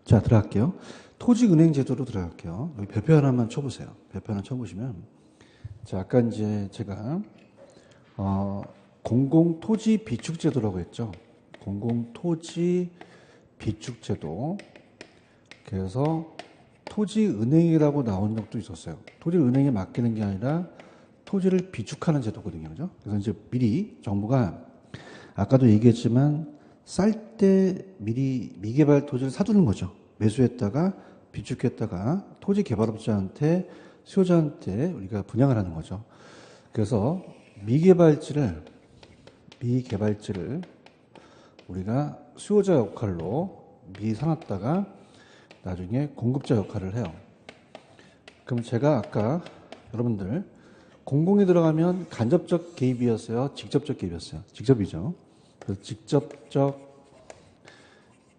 자, 들어갈게요. 토지은행 제도로 들어갈게요. 여기 별표 하나만 쳐보세요. 별표 하나 쳐보시면, 자, 아까 이제 제가, 공공토지 비축제도라고 했죠. 공공토지 비축제도. 그래서 토지은행이라고 나온 적도 있었어요. 토지를 은행에 맡기는 게 아니라 토지를 비축하는 제도거든요. 그죠? 그래서 이제 미리 정부가 아까도 얘기했지만 쌀 때 미리 미개발 토지를 사두는 거죠. 매수했다가 비축했다가 토지 개발업자한테 수요자한테 우리가 분양을 하는 거죠. 그래서 미개발지를 우리가 수요자 역할로 미리 사놨다가 나중에 공급자 역할을 해요. 그럼 제가 아까 여러분들 공공이 들어가면 간접적 개입이었어요? 직접적 개입이었어요? 직접이죠. 그래서 직접적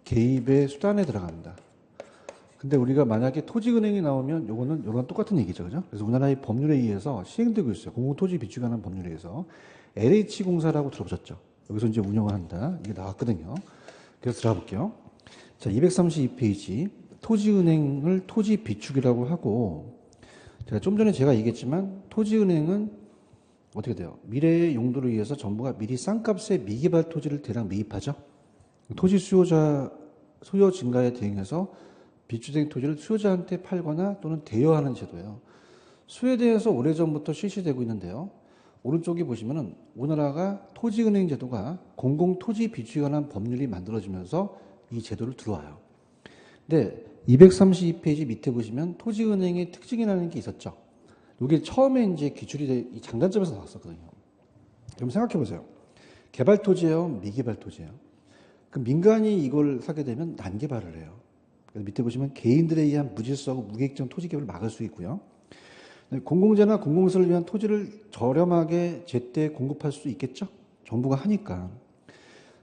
개입의 수단에 들어갑니다. 근데 우리가 만약에 토지은행이 나오면 요거는 똑같은 얘기죠. 그죠? 그래서 우리나라의 법률에 의해서 시행되고 있어요. 공공토지 비축에 관한 법률에 의해서. LH공사라고 들어보셨죠? 여기서 이제 운영을 한다. 이게 나왔거든요. 그래서 들어가 볼게요. 자, 232페이지. 토지은행을 토지 비축이라고 하고, 제가 좀 전에 제가 얘기했지만, 토지은행은 어떻게 돼요? 미래의 용도를 위해서 정부가 미리 싼값에 미개발 토지를 대량 매입하죠? 토지 수요 증가에 대응해서 비축된 토지를 수요자한테 팔거나 또는 대여하는 제도예요. 스웨덴에서 오래전부터 실시되고 있는데요. 오른쪽에 보시면은 우리나라가 토지은행 제도가 공공토지 비축에 관한 법률이 만들어지면서 이 제도를 들어와요. 근데 232페이지 밑에 보시면 토지은행의 특징이라는 게 있었죠. 이게 처음에 이제 기출이 이 장단점에서 나왔었거든요. 그럼 생각해 보세요. 개발 토지예요, 미개발 토지예요. 그럼 민간이 이걸 사게 되면 난개발을 해요. 그래서 밑에 보시면 개인들에 의한 무질서하고 무계획적 토지 개발을 막을 수 있고요. 공공재나 공공시설을 위한 토지를 저렴하게 제때 공급할 수 있겠죠? 정부가 하니까.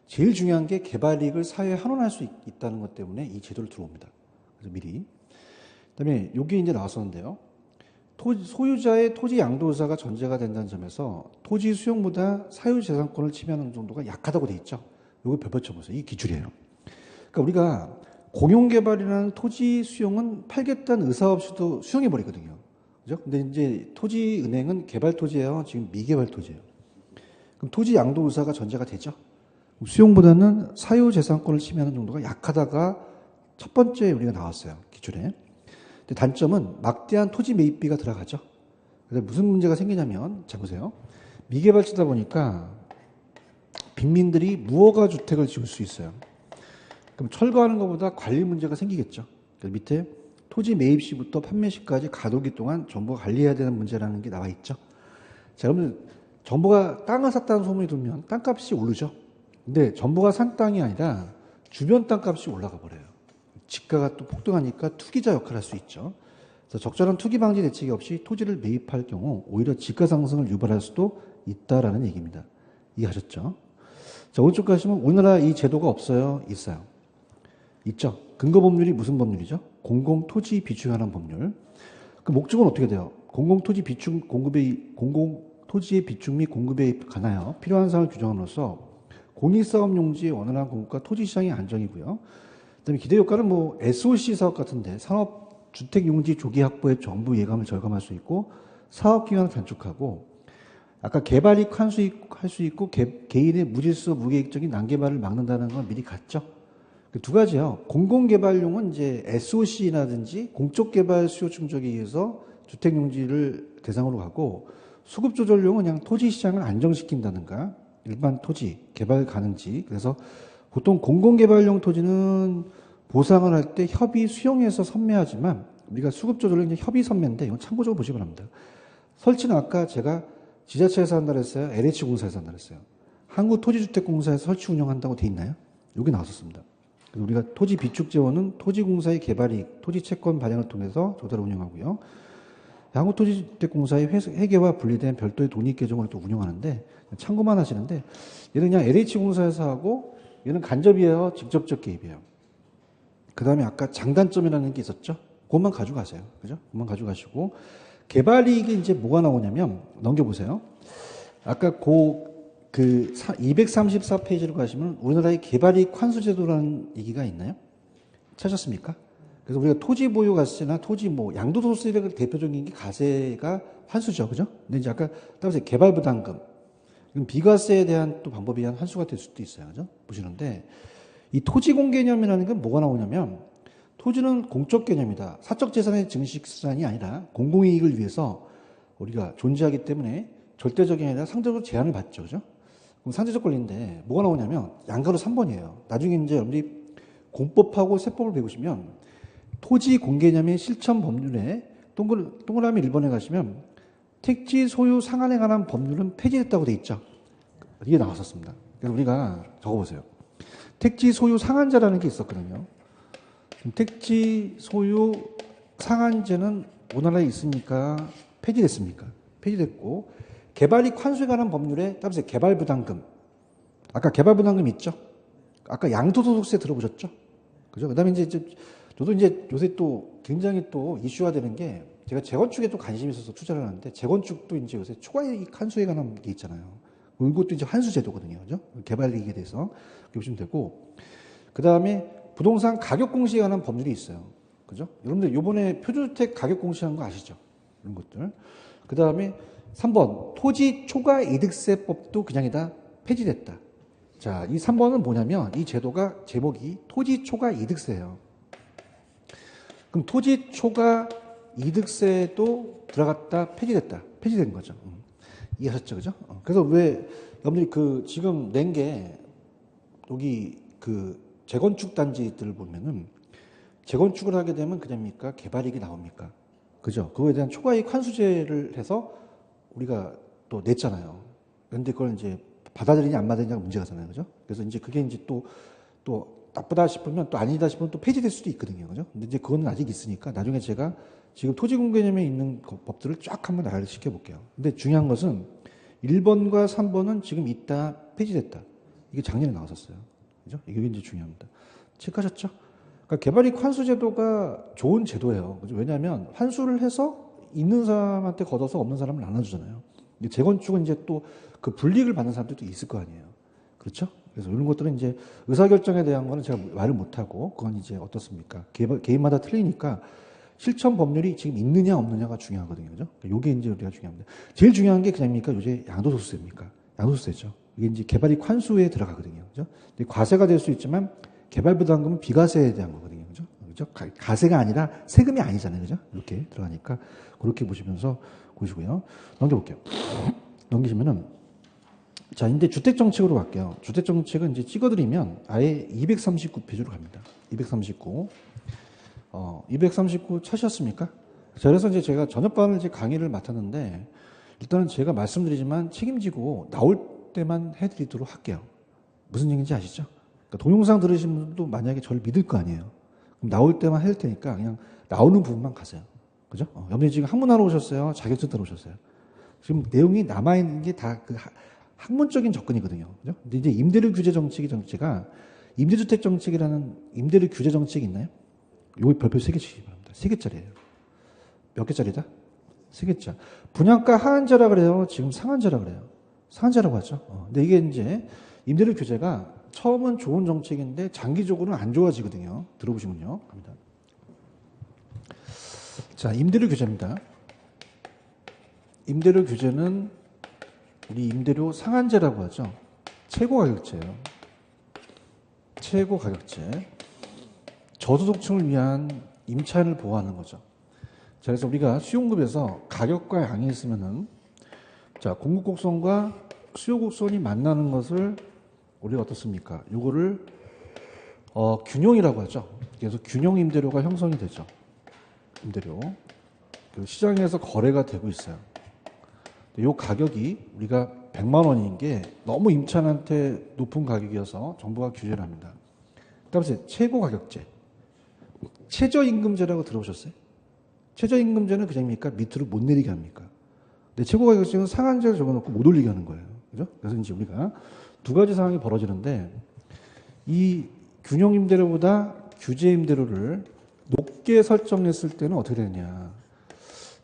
제일 중요한 게 개발 이익을 사회에 환원할 수 있다는 것 때문에 이 제도를 들어옵니다. 그래서 미리. 그다음에 여기 이제 나왔었는데요. 소유자의 토지 양도 의사가 전제가 된다는 점에서 토지 수용보다 사유재산권을 침해하는 정도가 약하다고 돼 있죠. 이거 펼쳐보세요. 이 기준이에요. 그러니까 우리가 공용개발이라는 토지 수용은 팔겠다는 의사 없이도 수용해버리거든요. 그죠? 근데 이제 토지은행은 개발 토지예요. 지금 미개발 토지예요. 그럼 토지 양도 의사가 전제가 되죠. 수용보다는 사유재산권을 침해하는 정도가 약하다가 첫 번째 우리가 나왔어요. 기준에. 근데 단점은 막대한 토지 매입비가 들어가죠. 그래서 무슨 문제가 생기냐면, 자 보세요. 미개발지다 보니까 빈민들이 무허가 주택을 지을 수 있어요. 그럼 철거하는 것보다 관리 문제가 생기겠죠. 그래서 밑에 토지 매입 시부터 판매 시까지 가도기 동안 정부가 관리해야 되는 문제라는 게 나와 있죠. 자, 여러분, 정부가 땅을 샀다는 소문이 들면 땅값이 오르죠. 근데 정부가 산 땅이 아니라 주변 땅값이 올라가 버려요. 지가가 또 폭등하니까 투기자 역할을 할 수 있죠. 그래서 적절한 투기 방지 대책이 없이 토지를 매입할 경우 오히려 지가 상승을 유발할 수도 있다라는 얘기입니다. 이해하셨죠? 자, 오른쪽 가시면 우리나라 이 제도가 없어요? 있어요. 있죠. 근거 법률이 무슨 법률이죠? 공공토지 비축에 관한 법률. 그 목적은 어떻게 돼요? 공공토지의 비축 및 공급에 관하여 필요한 사항을 규정함으로써 공익사업 용지의 원활한 공급과 토지시장의 안정이고요. 그다음에 기대 효과는 뭐 SOC 사업 같은데 산업 주택 용지 조기 확보에 정부 예감을 절감할 수 있고 사업 기간을 단축하고 아까 개발이익 할 수 있고 개인의 무질서 무계획적인 난개발을 막는다는 건 미리 갔죠. 그 두 가지요. 공공개발용은 이제 SOC라든지 공적개발 수요 충족에 의해서 주택 용지를 대상으로 가고 수급조절용은 그냥 토지 시장을 안정시킨다든가 일반 토지 개발 가능지. 그래서 보통 공공개발용 토지는 보상을 할 때 협의 수용해서 선매하지만 우리가 수급조절은 이제 협의 선매인데 이건 참고적으로 보시기 바랍니다. 설치는 아까 제가 지자체에서 한다 그랬어요? LH공사에서 한다 그랬어요? 한국토지주택공사에서 설치 운영한다고 돼 있나요? 여기 나왔었습니다. 그래서 우리가 토지 비축 재원은 토지공사의 개발이익, 토지채권 발행을 통해서 조달을 운영하고요. 한국토지주택공사의 회계와 분리된 별도의 돈이익계정을 또 운영하는데 참고만 하시는데 얘는 그냥 LH공사에서 하고 얘는 간접이에요? 직접적 개입이에요? 그 다음에 아까 장단점이라는 게 있었죠? 그것만 가져가세요. 그죠? 그것만 가져가시고 개발이익이 이제 뭐가 나오냐면 넘겨보세요. 아까 그 234페이지로 가시면 우리나라의 개발이익 환수제도라는 얘기가 있나요? 찾았습니까? 그래서 우리가 토지 보유 가세나 토지 뭐 양도소득세의 대표적인 게 가세가 환수죠. 그죠? 근데 이제 아까 따라서 개발부담금. 이건 비과세에 대한 또 방법에 의한 환수가 될 수도 있어요. 그죠? 보시는데 이 토지공 개념이라는 건 뭐가 나오냐면 토지는 공적 개념이다. 사적 재산의 증식 수단이 아니라 공공이익을 위해서 우리가 존재하기 때문에 절대적이 아니라 상대적으로 제한을 받죠. 그죠? 그럼 상대적 권리인데 뭐가 나오냐면 양가로 3번이에요. 나중에 이제 여러분들이 공법하고 세법을 배우시면 토지 공개념의 실천 법률에 동그라미 1번에 가시면 택지 소유 상한에 관한 법률은 폐지됐다고 돼 있죠. 이게 나왔었습니다. 그래서 우리가 적어보세요. 택지 소유 상한제라는 게 있었거든요. 택지 소유 상한제는 우리나라에 있습니까? 폐지됐습니까? 폐지됐고 개발이익 환수에 관한 법률에 따라서 개발부담금. 아까 개발부담금 있죠? 아까 양도소득세 들어보셨죠? 그죠? 그 다음에 이제 저도 이제 요새 또 굉장히 또 이슈화 되는 게 제가 재건축에 또 관심이 있어서 투자를 하는데 재건축도 이제 요새 초과이익 환수에 관한 게 있잖아요. 이것도 이제 환수제도거든요. 그죠? 개발이익에 대해서 보시면 되고. 그 다음에 부동산 가격 공시에 관한 법률이 있어요. 그죠? 여러분들 요번에 표준주택 가격 공시하는 거 아시죠? 이런 것들. 그 다음에 3번 토지 초과 이득세법도 그냥이다 폐지됐다. 자, 이 3번은 뭐냐면 이 제도가 제목이 토지 초과 이득세예요. 그럼 토지 초과 이득세도 들어갔다 폐지됐다. 폐지된 거죠. 이해하셨죠? 그죠? 그래서 왜 여러분들이 그 지금 낸 게 여기 그 재건축 단지들을 보면은 재건축을 하게 되면 그냥입니까? 개발이익이 나옵니까? 그죠? 그거에 대한 초과이익 환수제를 해서 우리가 또 냈잖아요. 그런데 그걸 이제 받아들이냐 안 받아들이냐가 문제가잖아요. 그죠? 그래서 이제 그게 이제 또 나쁘다 싶으면 또 아니다 싶으면 또 폐지될 수도 있거든요. 그죠? 근데 이제 그거는 아직 있으니까 나중에 제가 지금 토지공개념에 있는 법들을 쫙 한번 나열을 시켜볼게요. 근데 중요한 것은 1번과 3번은 지금 있다, 폐지됐다. 이게 작년에 나왔었어요. 그죠? 이게 이제 중요합니다. 체크하셨죠? 그러니까 개발이익 환수제도가 좋은 제도예요. 그죠? 왜냐하면 환수를 해서 있는 사람한테 걷어서 없는 사람을 나눠주잖아요. 근데 재건축은 이제 또 그 불이익을 받는 사람들도 있을 거 아니에요. 그렇죠? 그래서 이런 것들은 이제 의사결정에 대한 거는 제가 말을 못하고 그건 이제 어떻습니까? 개인마다 틀리니까 실천 법률이 지금 있느냐 없느냐가 중요하거든요. 그죠? 요게 이제 우리가 중요합니다. 제일 중요한 게 그냥입니까? 요새 양도소득세입니까? 양도소득세죠. 이게 이제 개발이익 환수에 들어가거든요. 그죠? 근데 과세가 될 수 있지만 개발부담금은 비과세에 대한 거거든요. 그죠? 그죠? 가세가 아니라 세금이 아니잖아요. 그죠? 이렇게 들어가니까 그렇게 보시면서 보시고요. 넘겨볼게요. 넘기시면은 자, 이제 주택정책으로 갈게요. 주택정책은 이제 찍어드리면 아예 239페이지로 갑니다. 239. 239 찾으셨습니까? 자, 그래서 이제 제가 저녁반을 이제 강의를 맡았는데 일단은 제가 말씀드리지만 책임지고 나올 때만 해드리도록 할게요. 무슨 얘기인지 아시죠? 그러니까 동영상 들으신 분들도 만약에 저를 믿을 거 아니에요. 그럼 나올 때만 해줄 테니까 그냥 나오는 부분만 가세요. 그죠? 여러분이 지금 학문하러 오셨어요? 자격증 따러 오셨어요? 지금 내용이 남아있는 게 다 그 학문적인 접근이거든요. 그죠? 근데 이제 임대료 규제 정책가 임대주택 정책이라는 임대료 규제 정책이 있나요? 요거 별표 3개 치시기 바랍니다. 3개짜리예요. 몇 개짜리다? 3개짜. 분양가 하한제라 그래요? 지금 상한제라 그래요? 상한제라고 하죠. 근데 이게 이제 임대료 규제가 처음은 좋은 정책인데 장기적으로는 안 좋아지거든요. 들어보시면요. 갑니다. 자, 임대료 규제입니다. 임대료 규제는 우리 임대료 상한제라고 하죠. 최고가격제예요. 최고가격제. 저소득층을 위한 임차인을 보호하는 거죠. 자, 그래서 우리가 수용급에서 가격과 양이 있으면은 자, 공급 곡선과 수요 곡선이 만나는 것을 우리가 어떻습니까? 요거를 균형이라고 하죠. 그래서 균형 임대료가 형성이 되죠. 임대료. 시장에서 거래가 되고 있어요. 이 가격이 우리가 100만 원인 게 너무 임차인한테 높은 가격이어서 정부가 규제를 합니다. 그다음에 최고가격제. 최저임금제라고 들어보셨어요? 최저임금제는 그냥입니까? 밑으로 못 내리게 합니까? 근데 최고가격제는 상한제를 적어놓고 못 올리게 하는 거예요. 그죠? 그래서 이제 우리가 두 가지 상황이 벌어지는데 이 균형임대료보다 규제임대료를 높게 설정했을 때는 어떻게 되느냐.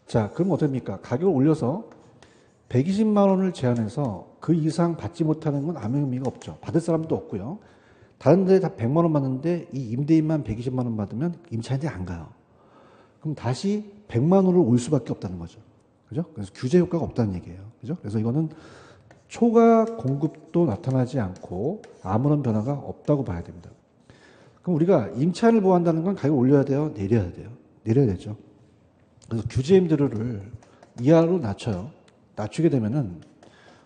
자, 그럼 어떻게 됩니까? 가격을 올려서 120만 원을 제한해서 그 이상 받지 못하는 건 아무 의미가 없죠. 받을 사람도 없고요. 다른 데 다 100만 원 받는데 이 임대인만 120만 원 받으면 임차인들이 안 가요. 그럼 다시 100만 원으로 올 수밖에 없다는 거죠. 그죠? 그래서 규제 효과가 없다는 얘기예요. 그죠? 그래서 이거는 초과 공급도 나타나지 않고 아무런 변화가 없다고 봐야 됩니다. 그럼 우리가 임차인을 보호한다는 건 가격을 올려야 돼요? 내려야 돼요? 내려야 되죠. 그래서 규제 임대료를 이하로 낮춰요. 낮추게 되면은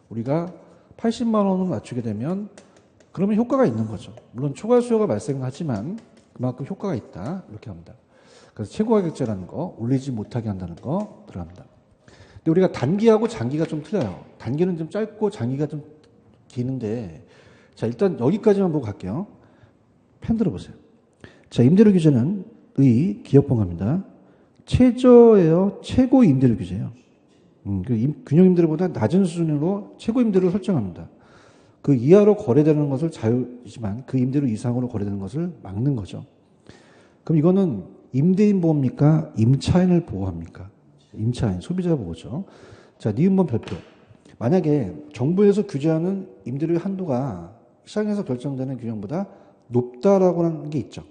우리가 80만 원으로 낮추게 되면 그러면 효과가 있는 거죠. 물론 초과 수요가 발생하지만 그만큼 효과가 있다. 이렇게 합니다. 그래서 최고 가격제라는 거 올리지 못하게 한다는 거 들어갑니다. 근데 우리가 단기하고 장기가 좀 틀려요. 단기는 좀 짧고 장기가 좀 기는데 자 일단 여기까지만 보고 갈게요. 펜 들어보세요. 자 임대료 규제는 의 기업법입니다. 최저예요. 최고 임대료 규제예요. 균형 임대료보다 낮은 수준으로 최고 임대료를 설정합니다. 그 이하로 거래되는 것을 자유지만 그 임대료 이상으로 거래되는 것을 막는 거죠. 그럼 이거는 임대인 보호입니까? 임차인을 보호합니까? 임차인, 소비자 보호죠. 자, 니은번 별표. 만약에 정부에서 규제하는 임대료의 한도가 시장에서 결정되는 규정보다 높다라고 하는 게 있죠.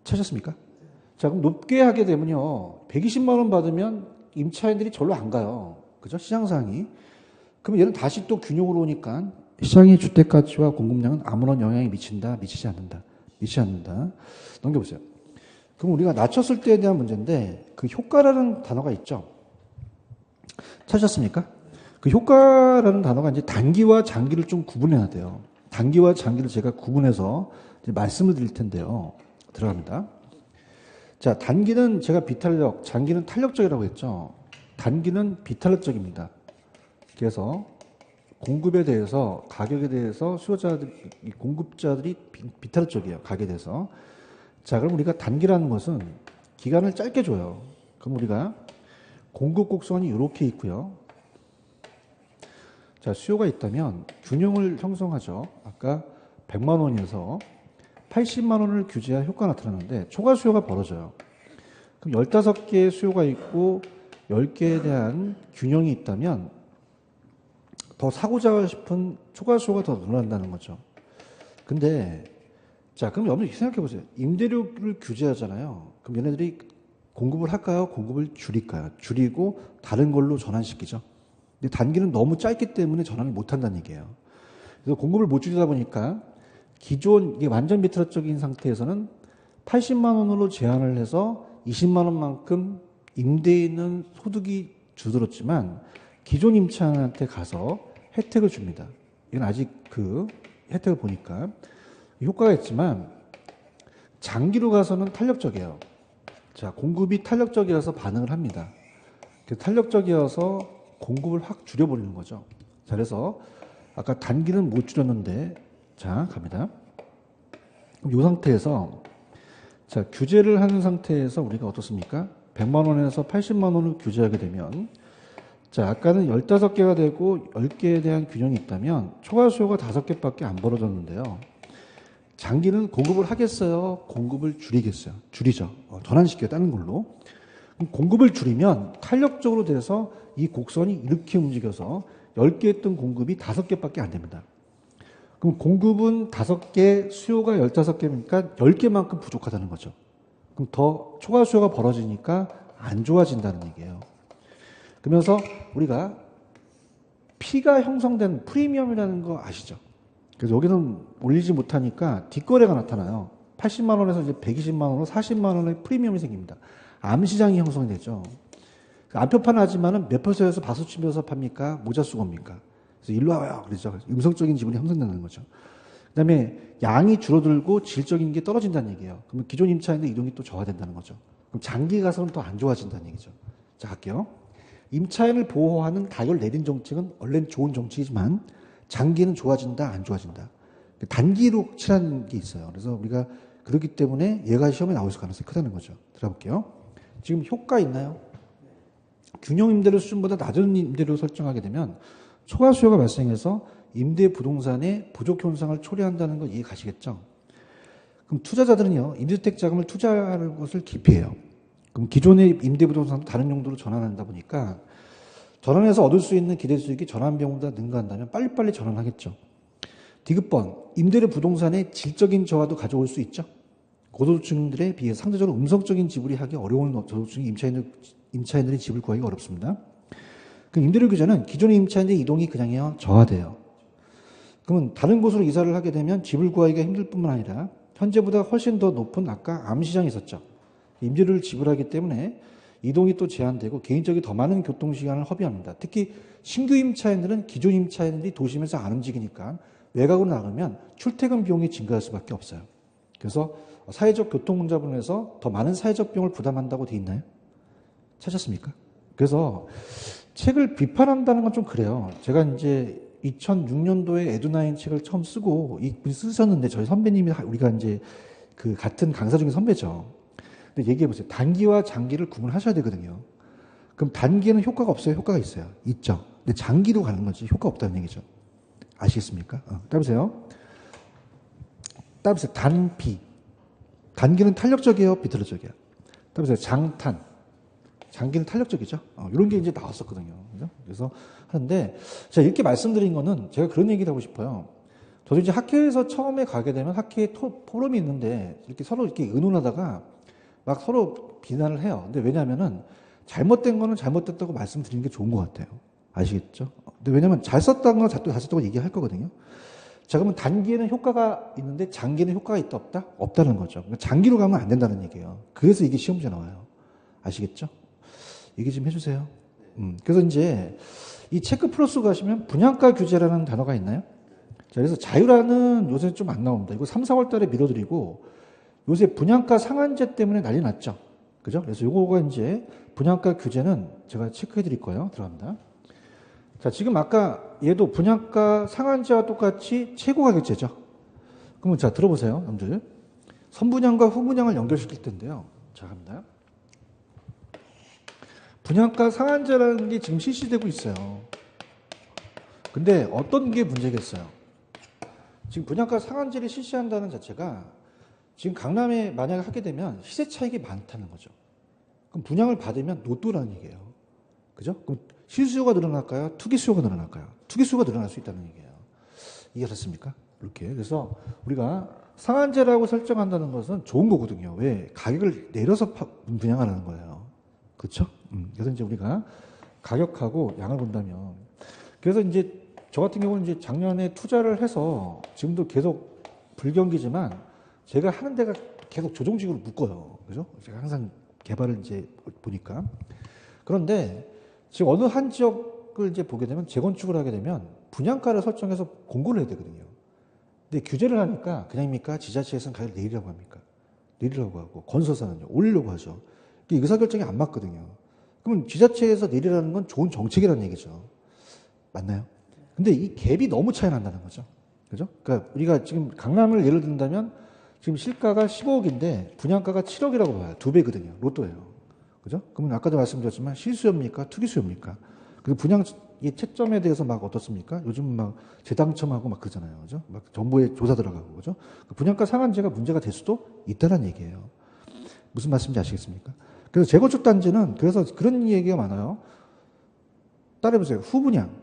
찾았습니까? 자, 그럼 높게 하게 되면요. 120만 원 받으면 임차인들이 절로 안 가요. 그죠? 시장 상황이. 그럼 얘는 다시 또 균형으로 오니까 시장의 주택가치와 공급량은 아무런 영향이 미친다, 미치지 않는다. 미치지 않는다. 넘겨보세요. 그럼 우리가 낮췄을 때에 대한 문제인데 그 효과라는 단어가 있죠. 찾으셨습니까? 그 효과라는 단어가 이제 단기와 장기를 좀 구분해야 돼요. 단기와 장기를 제가 구분해서 이제 말씀을 드릴 텐데요. 들어갑니다. 자, 단기는 제가 비탄력, 장기는 탄력적이라고 했죠. 단기는 비탄력적입니다. 그래서 공급에 대해서 가격에 대해서 수요자들, 공급자들이 비탄력적이에요. 가격에 대해서. 자, 그럼 우리가 단기라는 것은 기간을 짧게 줘요. 그럼 우리가 공급 곡선이 이렇게 있고요. 자, 수요가 있다면 균형을 형성하죠. 아까 100만 원에서 80만 원을 규제할 효과가 나타나는데 초과 수요가 벌어져요. 그럼 15개의 수요가 있고 10개에 대한 균형이 있다면 더 사고자 싶은 초과 수요가 더 늘어난다는 거죠. 근데 자, 그럼 여러분 생각해 보세요. 임대료를 규제하잖아요. 그럼 얘네들이 공급을 할까요? 공급을 줄일까요? 줄이고 다른 걸로 전환시키죠. 근데 단기는 너무 짧기 때문에 전환을 못 한다는 얘기예요. 그래서 공급을 못 줄이다 보니까 기존 이게 완전 비트럭적인 상태에서는 80만 원으로 제한을 해서 20만 원만큼 임대인은 소득이 줄어들었지만 기존 임차인한테 가서 혜택을 줍니다. 이건 아직 그 혜택을 보니까 효과가 있지만 장기로 가서는 탄력적이에요. 자, 공급이 탄력적이라서 반응을 합니다. 탄력적이어서 공급을 확 줄여버리는 거죠. 자, 그래서 아까 단기는 못 줄였는데 자, 갑니다. 그럼 이 상태에서 자, 규제를 하는 상태에서 우리가 어떻습니까? 100만 원에서 80만 원을 규제하게 되면 자, 아까는 15개가 되고 10개에 대한 균형이 있다면 초과 수요가 5개밖에 안 벌어졌는데요. 장기는 공급을 하겠어요? 공급을 줄이겠어요? 줄이죠. 전환시켜요. 다른 걸로. 그럼 공급을 줄이면 탄력적으로 돼서 이 곡선이 이렇게 움직여서 10개 했던 공급이 5개밖에 안 됩니다. 그럼 공급은 5개, 수요가 15개니까 10개만큼 부족하다는 거죠. 그럼 더 초과 수요가 벌어지니까 안 좋아진다는 얘기예요. 그러면서 우리가 P가 형성된 프리미엄이라는 거 아시죠? 그래서 여기는 올리지 못하니까 뒷거래가 나타나요. 80만 원에서 이제 120만 원으로 40만 원의 프리미엄이 생깁니다. 암시장이 형성이 되죠. 안표판 하지만은 몇 표에서 박수 치면서 팝니까? 모자 쓰고 옵니까? 그래서 일로 와요. 그러죠. 음성적인 지분이 형성되는 거죠. 그 다음에 양이 줄어들고 질적인 게 떨어진다는 얘기예요. 그러면 기존 임차인의 이동이 또 저하된다는 거죠. 그럼 장기 가서는 또 안 좋아진다는 얘기죠. 자, 갈게요. 임차인을 보호하는 가격을 내린 정책은 원래는 좋은 정책이지만 장기는 좋아진다, 안 좋아진다. 단기로 칠하는 게 있어요. 그래서 우리가 그렇기 때문에 얘가 시험에 나올 가능성이 크다는 거죠. 들어볼게요. 지금 효과 있나요? 균형 임대료 수준보다 낮은 임대료 설정하게 되면 초과 수요가 발생해서 임대 부동산의 부족 현상을 초래한다는 거 이해 가시겠죠? 그럼 투자자들은요, 임대주택 자금을 투자하는 것을 기피해요. 그럼 기존의 임대 부동산도 다른 용도로 전환한다 보니까 전환해서 얻을 수 있는 기대 수익이 전환 비용보다 능가한다면 빨리빨리 전환하겠죠. 디귿번 임대료 부동산의 질적인 저하도 가져올 수 있죠. 고소득층들에 비해 상대적으로 음성적인 지불이 하기 어려운 저소득층 임차인들이 집을 구하기 어렵습니다. 그 임대료 규제는 기존의 임차인의 이동이 그냥요 저하돼요. 그러면 다른 곳으로 이사를 하게 되면 집을 구하기가 힘들 뿐만 아니라 현재보다 훨씬 더 높은 아까 암시장이 있었죠. 임대료를 지불하기 때문에 이동이 또 제한되고 개인적인 더 많은 교통시간을 허비합니다. 특히 신규 임차인들은 기존 임차인들이 도심에서 안 움직이니까 외곽으로 나가면 출퇴근 비용이 증가할 수밖에 없어요. 그래서 사회적 교통문자분에서 더 많은 사회적 비용을 부담한다고 돼 있나요? 찾았습니까? 그래서 책을 비판한다는 건 좀 그래요. 제가 이제 2006년도에 에듀나인 책을 처음 쓰고 쓰셨는데 저희 선배님이 우리가 이제 그 같은 강사 중에 선배죠. 근데 얘기해 보세요. 단기와 장기를 구분하셔야 되거든요. 그럼 단기에는 효과가 없어요? 효과가 있어요? 있죠. 근데 장기로 가는 거지 효과 없다는 얘기죠. 아시겠습니까? 따보세요. 따보세요. 단비. 단기는 탄력적이에요? 비탄력적이에요? 따보세요. 장탄. 장기는 탄력적이죠. 이런 게 이제 나왔었거든요. 그죠? 그래서 하는데 제가 이렇게 말씀드린 거는 제가 그런 얘기를 하고 싶어요. 저도 이제 학회에서 처음에 가게 되면 학회에 포럼이 있는데 이렇게 서로 이렇게 의논하다가 막 서로 비난을 해요. 근데 왜냐하면은 잘못된 거는 잘못됐다고 말씀드리는 게 좋은 것 같아요. 아시겠죠? 근데 왜냐면 잘 썼다는 건 잘 썼다고 얘기할 거거든요. 자, 그러면 단기에는 효과가 있는데 장기에는 효과가 있다 없다? 없다는 거죠. 그러니까 장기로 가면 안 된다는 얘기예요. 그래서 이게 시험지에 나와요. 아시겠죠? 얘기 좀 해주세요. 그래서 이제 이 체크 플러스 가시면 분양가 규제라는 단어가 있나요? 자, 그래서 자유라는 요새 좀 안 나옵니다. 이거 3, 4월 달에 밀어드리고 요새 분양가 상한제 때문에 난리 났죠. 그죠? 그래서 요거가 이제 분양가 규제는 제가 체크해 드릴 거예요. 들어갑니다. 자, 지금 아까 얘도 분양가 상한제와 똑같이 최고 가격제죠. 그러면 자, 들어보세요. 여러분들. 선분양과 후분양을 연결시킬 텐데요. 자, 갑니다. 분양가 상한제라는 게 지금 실시되고 있어요. 근데 어떤 게 문제겠어요? 지금 분양가 상한제를 실시한다는 자체가 지금 강남에 만약에 하게 되면 시세 차익이 많다는 거죠. 그럼 분양을 받으면 노또라는 얘기예요. 그죠? 그럼 실수요가 늘어날까요? 투기 수요가 늘어날까요? 투기 수요가 늘어날 수 있다는 얘기예요. 이해하셨습니까? 이렇게. 그래서 우리가 상한제라고 설정한다는 것은 좋은 거거든요. 왜? 가격을 내려서 분양하라는 거예요. 그렇죠? 그래서 이제 우리가 가격하고 양을 본다면 그래서 이제 저 같은 경우는 이제 작년에 투자를 해서 지금도 계속 불경기지만 제가 하는 데가 계속 조정직으로 묶어요. 그죠? 제가 항상 개발을 이제 보니까. 그런데 지금 어느 한 지역을 이제 보게 되면 재건축을 하게 되면 분양가를 설정해서 공고를 해야 되거든요. 근데 규제를 하니까 그냥입니까? 지자체에서는 가격을 내리라고 합니까? 내리라고 하고 건설사는요 올리려고 하죠. 의사결정이 안 맞거든요. 그러면 지자체에서 내리라는 건 좋은 정책이라는 얘기죠. 맞나요? 근데 이 갭이 너무 차이 난다는 거죠. 그죠? 그러니까 우리가 지금 강남을 예를 든다면 지금 시가가 15억인데 분양가가 7억이라고 봐요. 2배거든요. 로또예요. 그죠? 그러면 아까도 말씀드렸지만 실수요입니까? 투기수요입니까? 그 분양의 채점에 대해서 막 어떻습니까? 요즘 막 재당첨하고 막 그러잖아요. 그죠? 막 정부에 조사 들어가고. 그죠? 분양가 상한제가 문제가 될 수도 있다는 얘기예요. 무슨 말씀인지 아시겠습니까? 그래서 재건축 단지는 그래서 그런 얘기가 많아요. 따라해보세요. 후분양.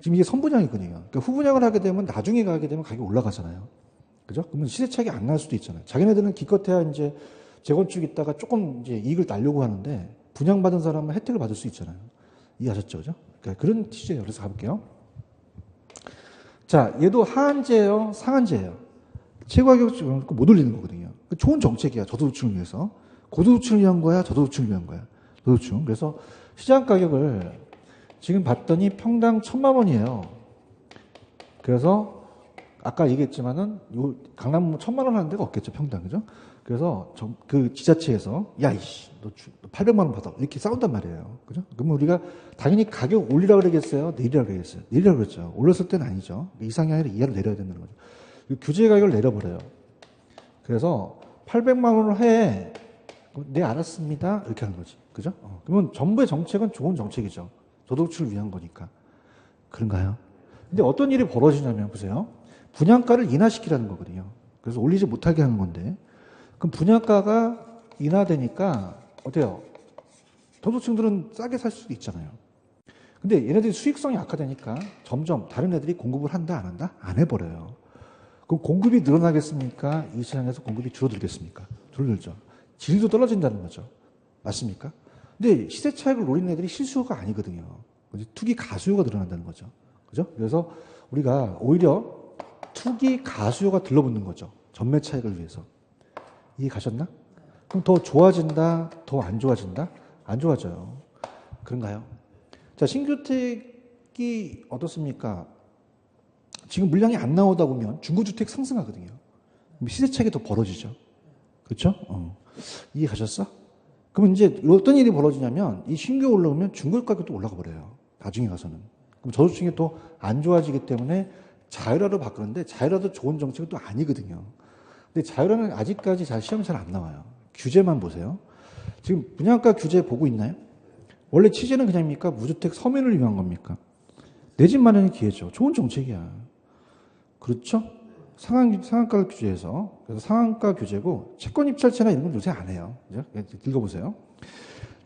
지금 이게 선분양이거든요. 그러니까 후분양을 하게 되면 나중에 가게 되면 가격이 올라가잖아요. 그죠? 그러면 시세 차익이 안 날 수도 있잖아요. 자기네들은 기껏해야 이제 재건축 있다가 조금 이제 이익을 날려고 하는데 분양받은 사람은 혜택을 받을 수 있잖아요. 이해하셨죠? 그죠? 그러니까 그런 취지예요. 그래서 가볼게요. 자, 얘도 하한제예요? 상한제예요? 최고 가격을 못 올리는 거거든요. 좋은 정책이야. 저소득층을 위해서. 고소득층을 위한 거야? 저소득층을 위한 거야? 저소득층. 그래서 시장 가격을 지금 봤더니 평당 1,000만 원이에요. 그래서 아까 얘기했지만은 요 강남 1,000만 원 하는 데가 없겠죠. 평당. 그죠? 그래서 그 지자체에서 야 이씨 너 800만 원 받아 이렇게 싸운단 말이에요. 그죠? 그러면 우리가 당연히 가격 올리라 그러겠어요? 내리라 그러겠어요? 내리라 그랬죠. 올렸을 때는 아니죠. 이상이 아니라 이하로 내려야 된다는 거죠. 규제 가격을 내려버려요. 그래서 800만 원을 해. 네, 알았습니다. 이렇게 하는 거지. 그죠? 그러면 정부의 정책은 좋은 정책이죠. 저소득층을 위한 거니까. 그런가요? 근데 어떤 일이 벌어지냐면, 보세요. 분양가를 인하시키라는 거거든요. 그래서 올리지 못하게 하는 건데, 그럼 분양가가 인하되니까, 어때요? 저소득층들은 싸게 살 수도 있잖아요. 근데 얘네들이 수익성이 악화되니까 점점 다른 애들이 공급을 한다, 안 한다? 안 해버려요. 그럼 공급이 늘어나겠습니까? 이 시장에서 공급이 줄어들겠습니까? 줄어들죠. 질도 떨어진다는 거죠. 맞습니까? 근데 시세 차익을 노리는 애들이 실수요가 아니거든요. 투기 가수요가 늘어난다는 거죠. 그죠? 그래서 우리가 오히려 투기 가수요가 들러붙는 거죠. 전매 차익을 위해서. 이해 가셨나? 그럼 더 좋아진다? 더 안 좋아진다? 안 좋아져요. 그런가요? 자, 신규주택이 어떻습니까? 지금 물량이 안 나오다 보면 중고주택 상승하거든요. 시세 차익이 더 벌어지죠. 그렇죠? 이해 가셨어? 그럼 이제 어떤 일이 벌어지냐면 이 신규 올라오면 중고 가격도 올라가 버려요. 나중에 가서는. 그럼 저소득층이 또 안 좋아지기 때문에 자율화로 바꾸는데 자율화도 좋은 정책은 또 아니거든요. 근데 자율화는 아직까지 시험이 잘 안 나와요. 규제만 보세요. 지금 분양가 규제 보고 있나요? 원래 취지는 그냥입니까? 무주택 서민을 위한 겁니까? 내 집 마련의 기회죠. 좋은 정책이야. 그렇죠? 상한가 규제에서. 그래서 상한가 규제고 채권 입찰제나 이런 건 요새 안 해요. 그죠? 읽어보세요.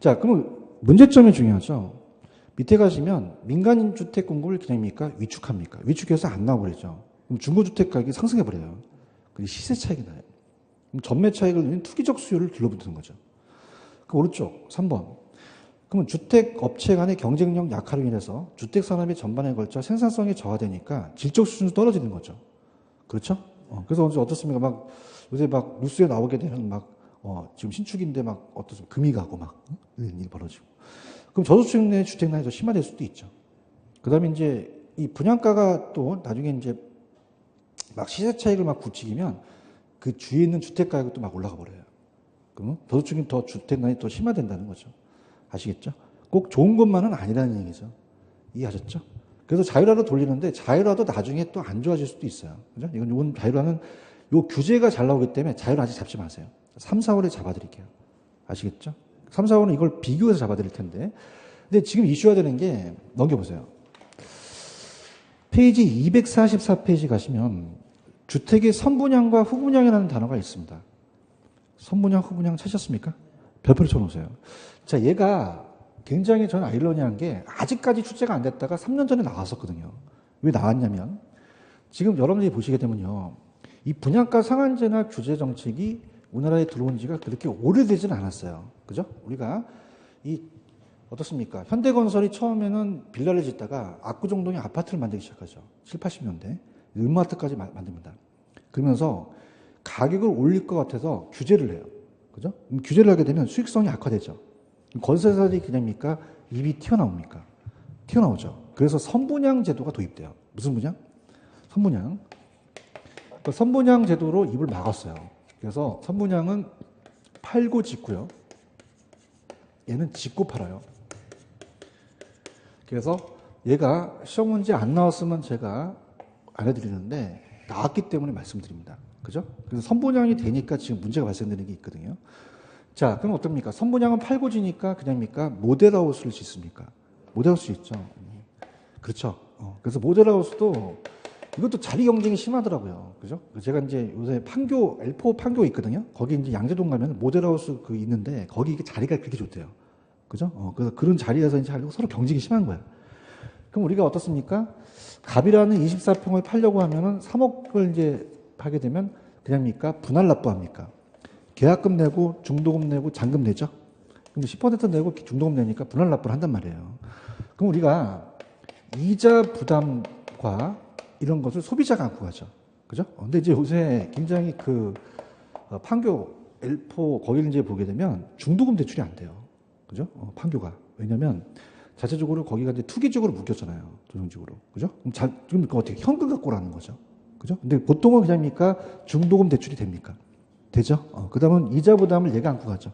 자, 그러면 문제점이 중요하죠. 밑에 가시면 민간 주택 공급을 그냥입니까? 위축합니까? 위축해서 안 나와버리죠. 그럼 중고주택 가격이 상승해버려요. 그리고 시세 차익이 나요. 그럼 전매 차익을 내는 투기적 수요를 들러붙는 거죠. 그 오른쪽 3번. 그러면 주택 업체 간의 경쟁력 약화로 인해서 주택 산업의 전반에 걸쳐 생산성이 저하되니까 질적 수준이 떨어지는 거죠. 그렇죠? 그래서 어떻습니까? 막 요새 막 뉴스에 나오게 되면 막 지금 신축인데 막 어떻습니까? 금이 가고 막 이런 일이 벌어지고. 그럼 저소득층 내 주택난이 더 심화될 수도 있죠. 그 다음에 이제 이 분양가가 또 나중에 이제 막 시세 차익을 막 부추기면 그 주위에 있는 주택 가격도 막 올라가 버려요. 그러면 저소득층이 더 주택난이 더 심화된다는 거죠. 아시겠죠? 꼭 좋은 것만은 아니라는 얘기죠. 이해하셨죠? 그래서 자율화로 돌리는데 자율화도 나중에 또 안 좋아질 수도 있어요. 그죠? 이건 자율화는 요 규제가 잘 나오기 때문에 자율화 아직 잡지 마세요. 3, 4월에 잡아드릴게요. 아시겠죠? 3, 4월은 이걸 비교해서 잡아드릴 텐데. 근데 지금 이슈화 되는 게, 넘겨보세요. 페이지 244페이지 가시면 주택의 선분양과 후분양이라는 단어가 있습니다. 선분양, 후분양 찾으셨습니까? 별표를 쳐놓으세요. 자, 얘가 굉장히 저는 아이러니한 게 아직까지 출제가 안 됐다가 3년 전에 나왔었거든요. 왜 나왔냐면 지금 여러분들이 보시게 되면요. 이 분양가 상한제나 규제 정책이 우리나라에 들어온 지가 그렇게 오래되지는 않았어요. 그죠? 우리가 어떻습니까? 현대건설이 처음에는 빌라를 짓다가 압구정동에 아파트를 만들기 시작하죠. 7, 80년대. 음마트까지 만듭니다. 그러면서 가격을 올릴 것 같아서 규제를 해요. 그죠? 규제를 하게 되면 수익성이 악화되죠. 건설사들이 그냥입니까? 입이 튀어나옵니까? 튀어나오죠. 그래서 선분양 제도가 도입돼요. 무슨 분양? 선분양. 그 선분양 제도로 입을 막았어요. 그래서 선분양은 팔고 짓고요. 얘는 짓고 팔아요. 그래서 얘가 시험 문제 안 나왔으면 제가 안 해드리는데 나왔기 때문에 말씀드립니다. 그죠? 그래서 선분양이 되니까 지금 문제가 발생되는 게 있거든요. 자, 그럼 어떻습니까? 선분양은 팔고 지니까 그냥입니까? 모델하우스를 짓습니까? 모델하우스 있죠. 그렇죠. 그래서 모델하우스도 이것도 자리 경쟁이 심하더라고요. 그죠? 제가 이제 요새 L4 판교 있거든요. 거기 이제 양재동 가면 모델하우스 있는데 거기 이게 자리가 그렇게 좋대요. 그죠? 그래서 그런 자리에서 이제 하려고 서로 경쟁이 심한 거야. 그럼 우리가 어떻습니까? 갑이라는 24평을 팔려고 하면은 3억을 이제 하게 되면 그냥입니까? 분할 납부합니까? 계약금 내고 중도금 내고 잔금 내죠? 근데 10% 내고 중도금 내니까 분할 납부를 한단 말이에요. 그럼 우리가 이자 부담과 이런 것을 소비자가 안고 가죠. 그죠? 근데 이제 요새 굉장히 판교 L4 거기를 이제 보게 되면 중도금 대출이 안 돼요. 그죠? 판교가. 왜냐면 자체적으로 거기가 이제 투기적으로 묶였잖아요. 조정식으로. 그죠? 그럼 어떻게 현금 갖고 오라는 거죠. 그죠? 근데 보통은 그냥입니까? 중도금 대출이 됩니까? 되죠? 그 다음은 이자 부담을 얘가 안고 가죠.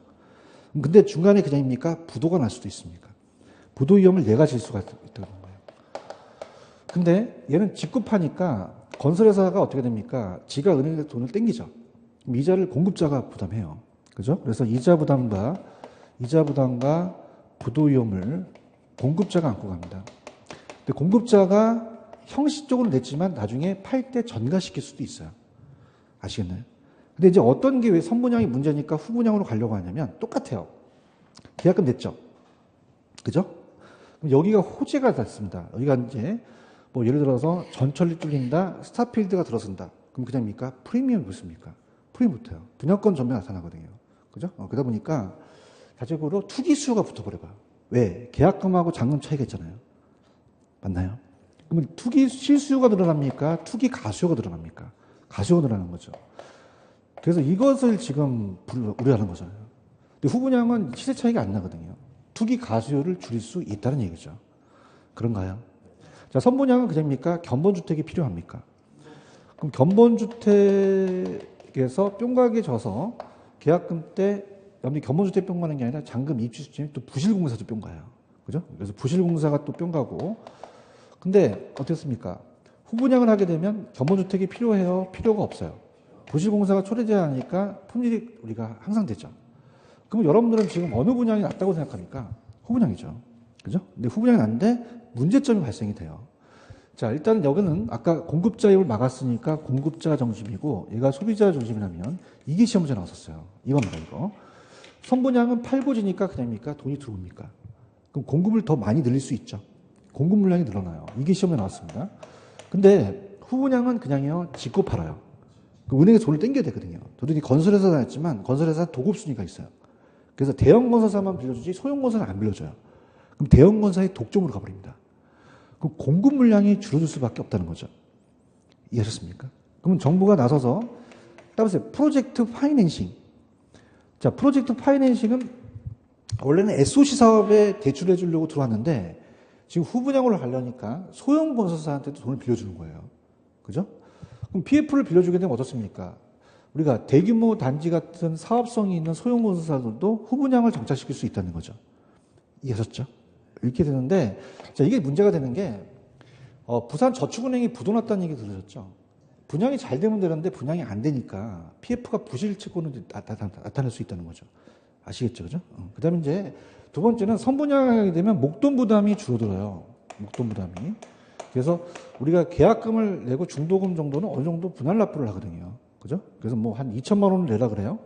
근데 중간에 그냥입니까? 부도가 날 수도 있습니까? 부도 위험을 얘가 질 수가 있다는 거예요. 근데 얘는 직구파니까 건설회사가 어떻게 됩니까? 지가 은행에서 돈을 땡기죠. 그럼 이자를 공급자가 부담해요. 그죠? 그래서 이자 부담과 부도 위험을 공급자가 안고 갑니다. 근데 공급자가 형식적으로 냈지만 나중에 팔 때 전가시킬 수도 있어요. 아시겠나요? 근데 이제 어떤 게 왜 선분양이 문제니까 후분양으로 가려고 하냐면 똑같아요. 계약금 냈죠. 그죠? 그럼 여기가 호재가 닿습니다. 여기가 이제 예를 들어서 전철이 뚫린다, 스타필드가 들어선다. 그럼 그럼 그냥입니까? 프리미엄이 붙습니까? 프리미엄 붙어요. 분양권 전매 나타나거든요. 그죠? 그러다 보니까 자체적으로 투기 수요가 붙어버려요. 왜? 계약금하고 잔금 차이가 있잖아요. 맞나요? 그러면 투기 실수요가 늘어납니까? 투기 가수요가 늘어납니까? 가수요가 늘어나는 거죠. 그래서 이것을 지금 우려하는 거잖아요. 근데 후분양은 시세 차이가 안 나거든요. 투기 가수요를 줄일 수 있다는 얘기죠. 그런가요? 자, 선분양은 그냥입니까? 견본주택이 필요합니까? 그럼 견본주택에서 뿅가게 져서 계약금 때 여러분이 견본주택 뿅가는 게 아니라 잔금 입주 시점에 또 부실공사도 뿅가요. 그죠? 그래서 부실공사가 또 뿅가고. 근데 어떻습니까? 후분양을 하게 되면 견본주택이 필요해요? 필요가 없어요. 부실공사가 초래되니까 품질이 우리가 항상 되죠. 그럼 여러분들은 지금 어느 분양이 낫다고 생각합니까? 후분양이죠. 그죠? 근데 후분양이 낫는데 문제점이 발생이 돼요. 자, 일단 여기는 아까 공급자입을 막았으니까 공급자 중심이고 얘가 소비자 중심이라면 이게 시험 문제 나왔었어요. 이겁니다, 이거. 선분양은 팔고지니까 그냥입니까? 돈이 들어옵니까? 그럼 공급을 더 많이 늘릴 수 있죠. 공급 물량이 늘어나요. 이게 시험에 나왔습니다. 근데 후분양은 그냥요, 짓고 팔아요. 은행에서 돈을 땡겨야 되거든요. 돈이 건설회사 다녔지만 건설회사 도급순위가 있어요. 그래서 대형 건설사만 빌려주지 소형 건설은 안 빌려줘요. 그럼 대형 건설의 독점으로 가버립니다. 그럼 공급 물량이 줄어들 수밖에 없다는 거죠. 이해하셨습니까? 그러면 정부가 나서서 따라서 프로젝트 파이낸싱. 자, 프로젝트 파이낸싱은 원래는 SOC 사업에 대출해 주려고 들어왔는데 지금 후분양으로 가려니까 소형 건설사한테도 돈을 빌려주는 거예요. 그죠? 그럼 PF를 빌려주게 되면 어떻습니까? 우리가 대규모 단지 같은 사업성이 있는 소형 건설사들도 후분양을 정착시킬 수 있다는 거죠. 이해하셨죠? 이렇게 되는데, 자, 이게 문제가 되는 게, 부산저축은행이 부도났다는 얘기 들으셨죠? 분양이 잘 되면 되는데 분양이 안 되니까 PF가 부실치고는 나타날 수 있다는 거죠. 아시겠죠? 그죠? 그 다음에 이제 두 번째는 선분양하게 되면 목돈 부담이 줄어들어요. 목돈 부담이. 그래서 우리가 계약금을 내고 중도금 정도는 어느 정도 분할 납부를 하거든요. 그죠? 그래서 뭐 한 2천만 원을 내라 그래요.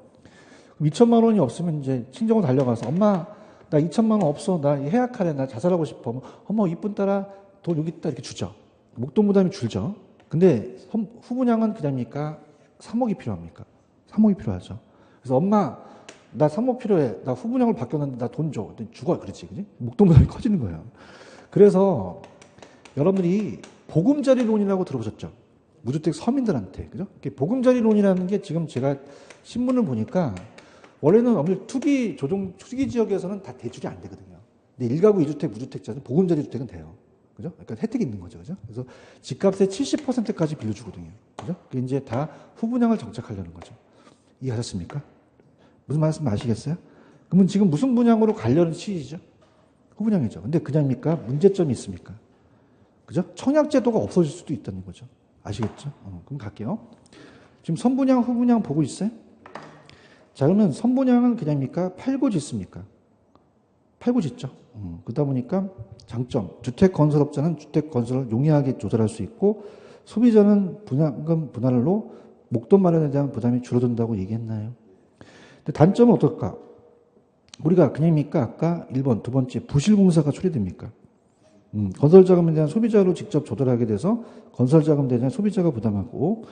그럼 2천만 원이 없으면 이제 친정으로 달려가서 엄마, 나 2천만 원 없어. 나 해약하래. 나 자살하고 싶어. 어머, 이쁜 딸아, 돈 여기 있다. 이렇게 주죠. 목돈 부담이 줄죠. 근데 후분양은 그냥입니까? 3억이 필요합니까? 3억이 필요하죠. 그래서 엄마, 나 3억 필요해. 나 후분양을 바뀌었는데 나 돈 줘. 죽어. 그렇지. 그지? 목돈 부담이 커지는 거예요. 그래서 여러분들이 보금자리론이라고 들어보셨죠? 무주택 서민들한테. 그죠? 보금자리론이라는 게 지금 제가 신문을 보니까 원래는 아무래도 투기 지역에서는 다 대출이 안 되거든요. 근데 1가구 2주택, 무주택자는 보금자리 주택은 돼요. 그죠? 그러니까 혜택이 있는 거죠. 그죠? 그래서 집값의 70%까지 빌려주거든요. 그죠? 그게 이제 다 후분양을 정착하려는 거죠. 이해하셨습니까? 무슨 말씀 아시겠어요? 그러면 지금 무슨 분양으로 가려는 취지죠? 후분양이죠. 근데 그냥입니까? 문제점이 있습니까? 그죠? 청약제도가 없어질 수도 있다는 거죠. 아시겠죠? 그럼 갈게요. 지금 선분양, 후분양 보고 있어요? 자, 그러면 선분양은 그냥입니까? 팔고 짓습니까? 팔고 짓죠. 그러다 보니까 장점, 주택 건설업자는 주택 건설을 용이하게 조절할 수 있고 소비자는 분양금 분할로 목돈 마련에 대한 부담이 줄어든다고 얘기했나요? 근데 단점은 어떨까? 우리가 그냥입니까? 아까 1번, 두 번째 부실공사가 처리됩니까? 건설자금에 대한 소비자로 직접 조달하게 돼서 건설자금에 대한 소비자가 부담하고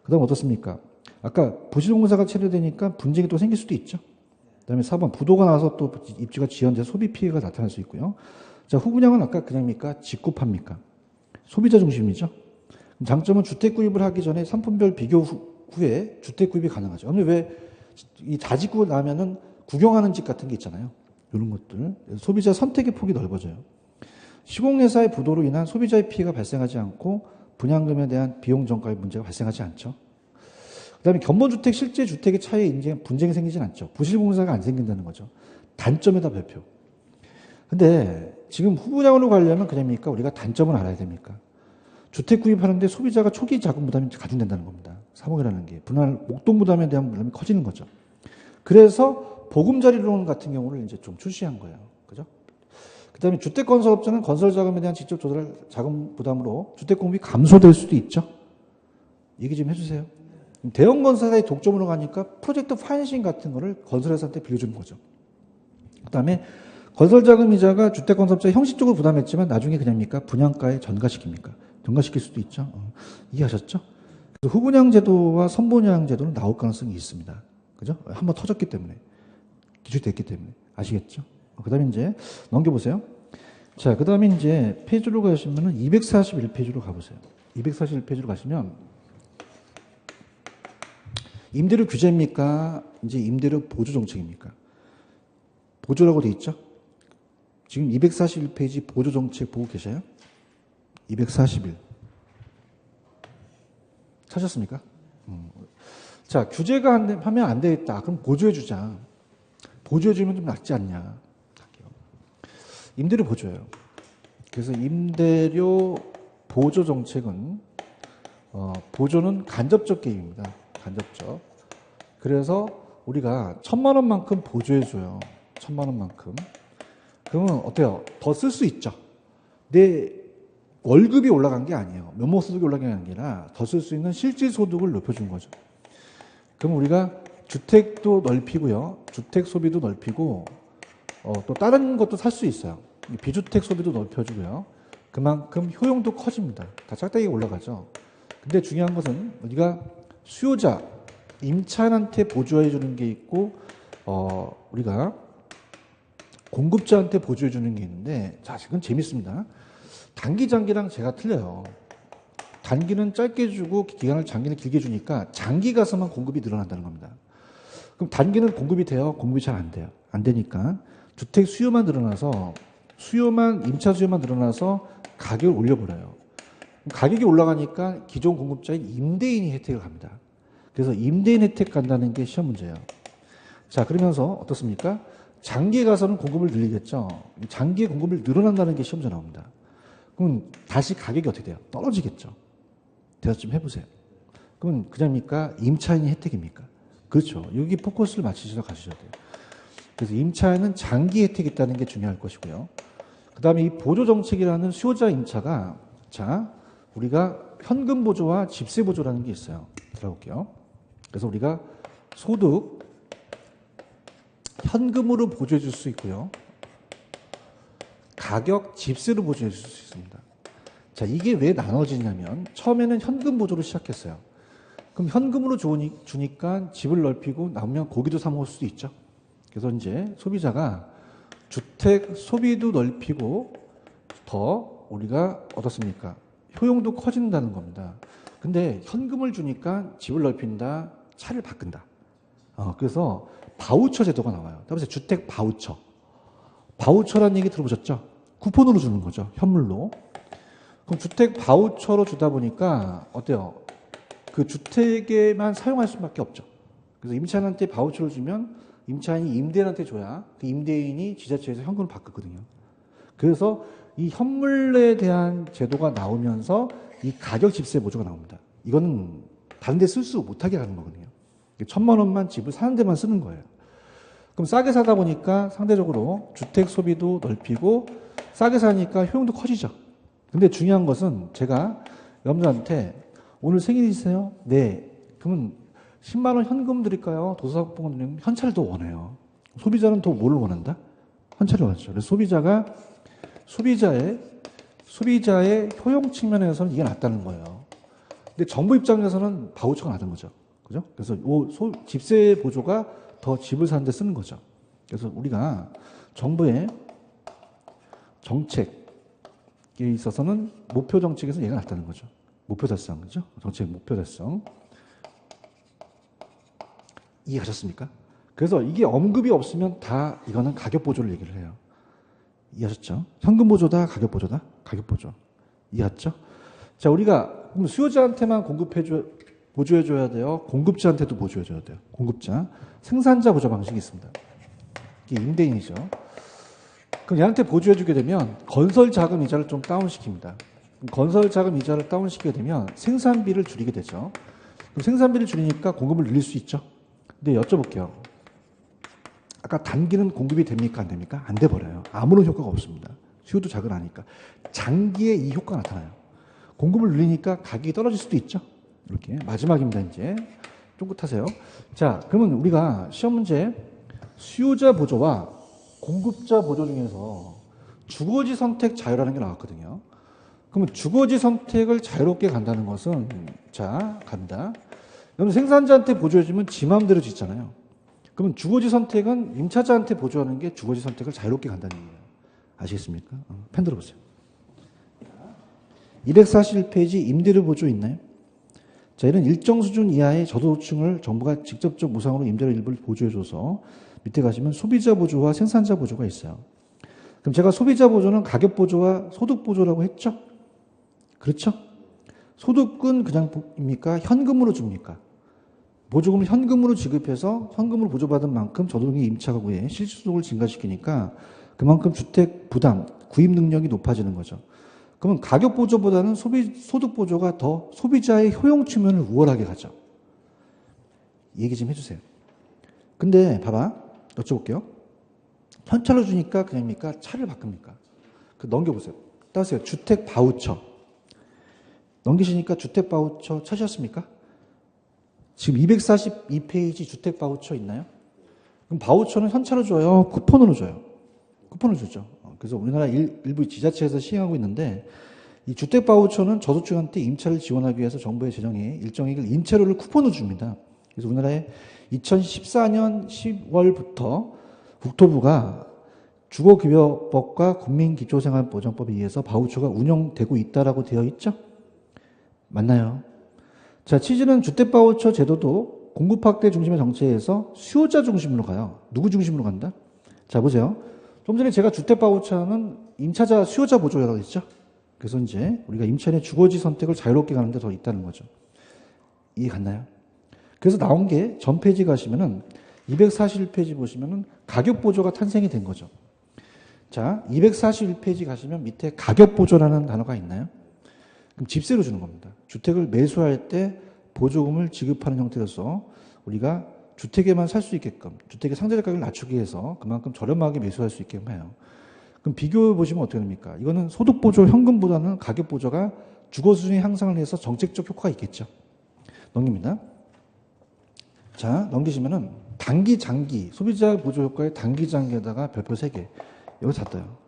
그 다음 어떻습니까? 아까 부실공사가 처리되니까 분쟁이 또 생길 수도 있죠. 그 다음에 4번 부도가 나서 또 입주가 지연돼서 소비 피해가 나타날 수 있고요. 자, 후분양은 아까 그냥입니까? 짓고 팝니까? 소비자 중심이죠. 장점은 주택 구입을 하기 전에 상품별 비교 후에 주택 구입이 가능하죠. 근데 왜 이 다 짓고 나면은 구경하는 집 같은 게 있잖아요. 이런 것들. 소비자 선택의 폭이 넓어져요. 시공회사의 부도로 인한 소비자의 피해가 발생하지 않고 분양금에 대한 비용 정가의 문제가 발생하지 않죠. 그 다음에 견본주택, 실제 주택의 차이에 분쟁이 생기진 않죠. 부실공사가 안 생긴다는 거죠. 단점에다 별표. 근데 지금 후분양으로 가려면 그냥입니까? 우리가 단점을 알아야 됩니까? 주택 구입하는데 소비자가 초기 자금 부담이 가중된다는 겁니다. 3억이라는 게. 분할, 목돈 부담에 대한 부담이 커지는 거죠. 그래서 보금자리론 같은 경우를 이제 좀 출시한 거예요. 그죠? 그 다음에 주택건설업자는 건설자금에 대한 직접 조달할 자금 부담으로 주택 공급이 감소될 수도 있죠. 얘기 좀 해주세요. 대형 건설사의 독점으로 가니까 프로젝트 파이낸싱 같은 거를 건설회사한테 빌려주는 거죠. 그 다음에 건설자금 이자가 주택건설업자 형식적으로 부담했지만 나중에 그냥입니까? 분양가에 전가시킵니까? 전가시킬 수도 있죠. 이해하셨죠? 후분양 제도와 선분양 제도는 나올 가능성이 있습니다. 그죠? 한번 터졌기 때문에. 기출됐기 때문에. 아시겠죠? 그 다음에 이제 넘겨보세요. 자, 그 다음에 이제 페이지로 가시면은 241페이지로 가보세요. 241페이지로 가시면 임대료 규제입니까? 이제 임대료 보조 정책입니까? 보조라고 돼 있죠? 지금 241페이지 보조 정책 보고 계셔요? 241. 찾았습니까? 자, 규제가 하면 안 되겠다. 그럼 보조해주자. 보조해주면 좀 낫지 않냐. 할게요. 임대료 보조예요. 그래서 임대료 보조 정책은 보조는 간접적 개입입니다. 간접적. 그래서 우리가 1,000만 원만큼 보조해줘요. 1,000만 원만큼. 그러면 어때요? 더 쓸 수 있죠. 내 월급이 올라간 게 아니에요. 면목 소득이 올라간 게 아니라 더 쓸 수 있는 실질 소득을 높여준 거죠. 그럼 우리가 주택도 넓히고요. 주택 소비도 넓히고 또 다른 것도 살 수 있어요. 비주택 소비도 넓혀주고요. 그만큼 효용도 커집니다. 다 짝대기가 올라가죠. 근데 중요한 것은 우리가 수요자, 임차인한테 보조해 주는 게 있고 우리가 공급자한테 보조해 주는 게 있는데 자, 지금 재밌습니다. 단기 장기랑 제가 틀려요. 단기는 짧게 주고 장기는 길게 주니까 장기 가서만 공급이 늘어난다는 겁니다. 그럼 단기는 공급이 돼요? 공급이 잘 안 돼요. 안 되니까 주택 수요만 늘어나서 임차 수요만 늘어나서 가격을 올려버려요. 가격이 올라가니까 기존 공급자인 임대인이 혜택을 갑니다. 그래서 임대인 혜택 간다는 게 시험 문제예요. 자, 그러면서 어떻습니까? 장기에 가서는 공급을 늘리겠죠. 장기에 공급을 늘어난다는 게 시험제 나옵니다. 그럼 다시 가격이 어떻게 돼요? 떨어지겠죠. 대답 좀 해보세요. 그러면 그냥입니까? 임차인이 혜택입니까? 그렇죠. 여기 포커스를 맞추셔서 가셔야 돼요. 그래서 임차인은 장기 혜택이 있다는 게 중요할 것이고요. 그 다음에 이 보조정책이라는 수요자 임차가 자, 우리가 현금 보조와 집세 보조라는 게 있어요. 들어볼게요. 그래서 우리가 소득, 현금으로 보조해 줄 수 있고요. 가격, 집세로 보조해 줄 수 있습니다. 자, 이게 왜 나눠지냐면 처음에는 현금 보조로 시작했어요. 그럼 현금으로 주니까 집을 넓히고 남으면 고기도 사 먹을 수도 있죠. 그래서 이제 소비자가 주택 소비도 넓히고 더 우리가 어떻습니까? 효용도 커진다는 겁니다. 근데 현금을 주니까 집을 넓힌다, 차를 바꾼다. 그래서 바우처 제도가 나와요. 그래서 주택 바우처. 바우처라는 얘기 들어보셨죠? 쿠폰으로 주는 거죠. 현물로. 그럼 주택 바우처로 주다 보니까 어때요? 그 주택에만 사용할 수밖에 없죠. 그래서 임차인한테 바우처를 주면 임차인이 임대인한테 줘야 그 임대인이 지자체에서 현금을 바꾸거든요. 그래서 이 현물에 대한 제도가 나오면서 이 가격 집세 보조가 나옵니다. 이거는 다른 데 쓸 수 못하게 하는 거거든요. 1,000만 원만 집을 사는 데만 쓰는 거예요. 그럼 싸게 사다 보니까 상대적으로 주택 소비도 넓히고 싸게 사니까 효용도 커지죠. 근데 중요한 것은 제가 여러분들한테 오늘 생일이세요? 네. 그러면 10만 원 현금 드릴까요? 도서사업봉 드리면 현찰을 더 원해요. 소비자는 더 뭘 원한다? 현찰을 원하죠. 그래서 소비자의 효용 측면에서는 이게 낫다는 거예요. 근데 정부 입장에서는 바우처가 낫는 거죠. 그죠? 그래서 집세 보조가 더 집을 사는 데 쓰는 거죠. 그래서 우리가 정부의 정책에 있어서는 목표 정책에서 얘가 낫다는 거죠. 목표 달성, 그죠? 정책 목표 달성. 이해하셨습니까? 그래서 이게 언급이 없으면 다 이거는 가격 보조를 얘기를 해요. 이해하셨죠? 현금 보조다, 가격 보조다, 가격 보조. 이해했죠? 자, 우리가 수요자한테만 보조해줘야 돼요. 공급자한테도 보조해줘야 돼요. 공급자. 생산자 보조 방식이 있습니다. 이게 임대인이죠. 그럼 얘한테 보조해주게 되면 건설 자금 이자를 좀 다운시킵니다. 건설 자금 이자를 다운시키게 되면 생산비를 줄이게 되죠. 그럼 생산비를 줄이니까 공급을 늘릴 수 있죠. 근데 여쭤볼게요. 아까 단기는 공급이 됩니까? 안 됩니까? 안 돼버려요. 아무런 효과가 없습니다. 수요도 자극하니까. 장기에 이 효과가 나타나요. 공급을 늘리니까 가격이 떨어질 수도 있죠. 이렇게. 마지막입니다, 이제. 쫑긋하세요. 자, 그러면 우리가 시험 문제 수요자 보조와 공급자 보조 중에서 주거지 선택 자유라는 게 나왔거든요. 그러면 주거지 선택을 자유롭게 간다는 것은, 자, 간다. 그럼 생산자한테 보조해주면 지 마음대로 짓잖아요. 그러면 주거지 선택은 임차자한테 보조하는 게 주거지 선택을 자유롭게 간다는 얘기예요. 아시겠습니까? 펜 들어보세요. 241페이지 임대료 보조 있나요? 자, 이런 일정 수준 이하의 저소득층을 정부가 직접적 무상으로 임대료 일부를 보조해줘서 밑에 가시면 소비자 보조와 생산자 보조가 있어요. 그럼 제가 소비자 보조는 가격 보조와 소득 보조라고 했죠? 그렇죠? 소득은 그냥 입니까? 현금으로 줍니까? 보조금을 현금으로 지급해서 현금으로 보조받은 만큼 저소득의 임차 가구의 실질소득을 증가시키니까 그만큼 주택 부담, 구입 능력이 높아지는 거죠. 그러면 가격 보조보다는 소득 보조가 더 소비자의 효용 측면을 우월하게 가죠. 얘기 좀 해주세요. 근데 봐봐. 여쭤볼게요. 현찰로 주니까 그냥입니까? 차를 바꿉니까? 넘겨보세요. 따세요. 주택 바우처. 넘기시니까 주택 바우처 찾으셨습니까? 지금 242페이지 주택 바우처 있나요? 그럼 바우처는 현찰로 줘요? 쿠폰으로 줘요? 쿠폰을 주죠. 그래서 우리나라 일부 지자체에서 시행하고 있는데 이 주택 바우처는 저소득층한테 임차를 지원하기 위해서 정부의 재정에 일정액을 임차료를 쿠폰으로 줍니다. 그래서 우리나라에 2014년 10월부터 국토부가 주거급여법과 국민기초생활보장법에 의해서 바우처가 운영되고 있다라고 되어 있죠? 맞나요? 자, 취지는 주택바우처 제도도 공급 확대 중심의 정책에서 수요자 중심으로 가요. 누구 중심으로 간다? 자, 보세요. 좀 전에 제가 주택바우처는 임차자, 수요자 보조라고 했죠? 그래서 이제 우리가 임차인의 주거지 선택을 자유롭게 가는 데 더 있다는 거죠. 이해 갔나요? 그래서 나온 게 전 페이지 가시면은 241페이지 보시면은 가격 보조가 탄생이 된 거죠. 자, 241페이지 가시면 밑에 가격 보조라는 단어가 있나요? 그럼 집세로 주는 겁니다. 주택을 매수할 때 보조금을 지급하는 형태로서 우리가 주택에만 살 수 있게끔 주택의 상대적 가격을 낮추기 위해서 그만큼 저렴하게 매수할 수 있게끔 해요. 그럼 비교해 보시면 어떻게 됩니까? 이거는 소득 보조 현금보다는 가격 보조가 주거 수준의 향상을 위해서 정책적 효과가 있겠죠. 넘깁니다. 자, 넘기시면은 단기, 장기, 소비자 보조 효과의 단기, 장기에다가 별표 3개. 여기 다 떠요.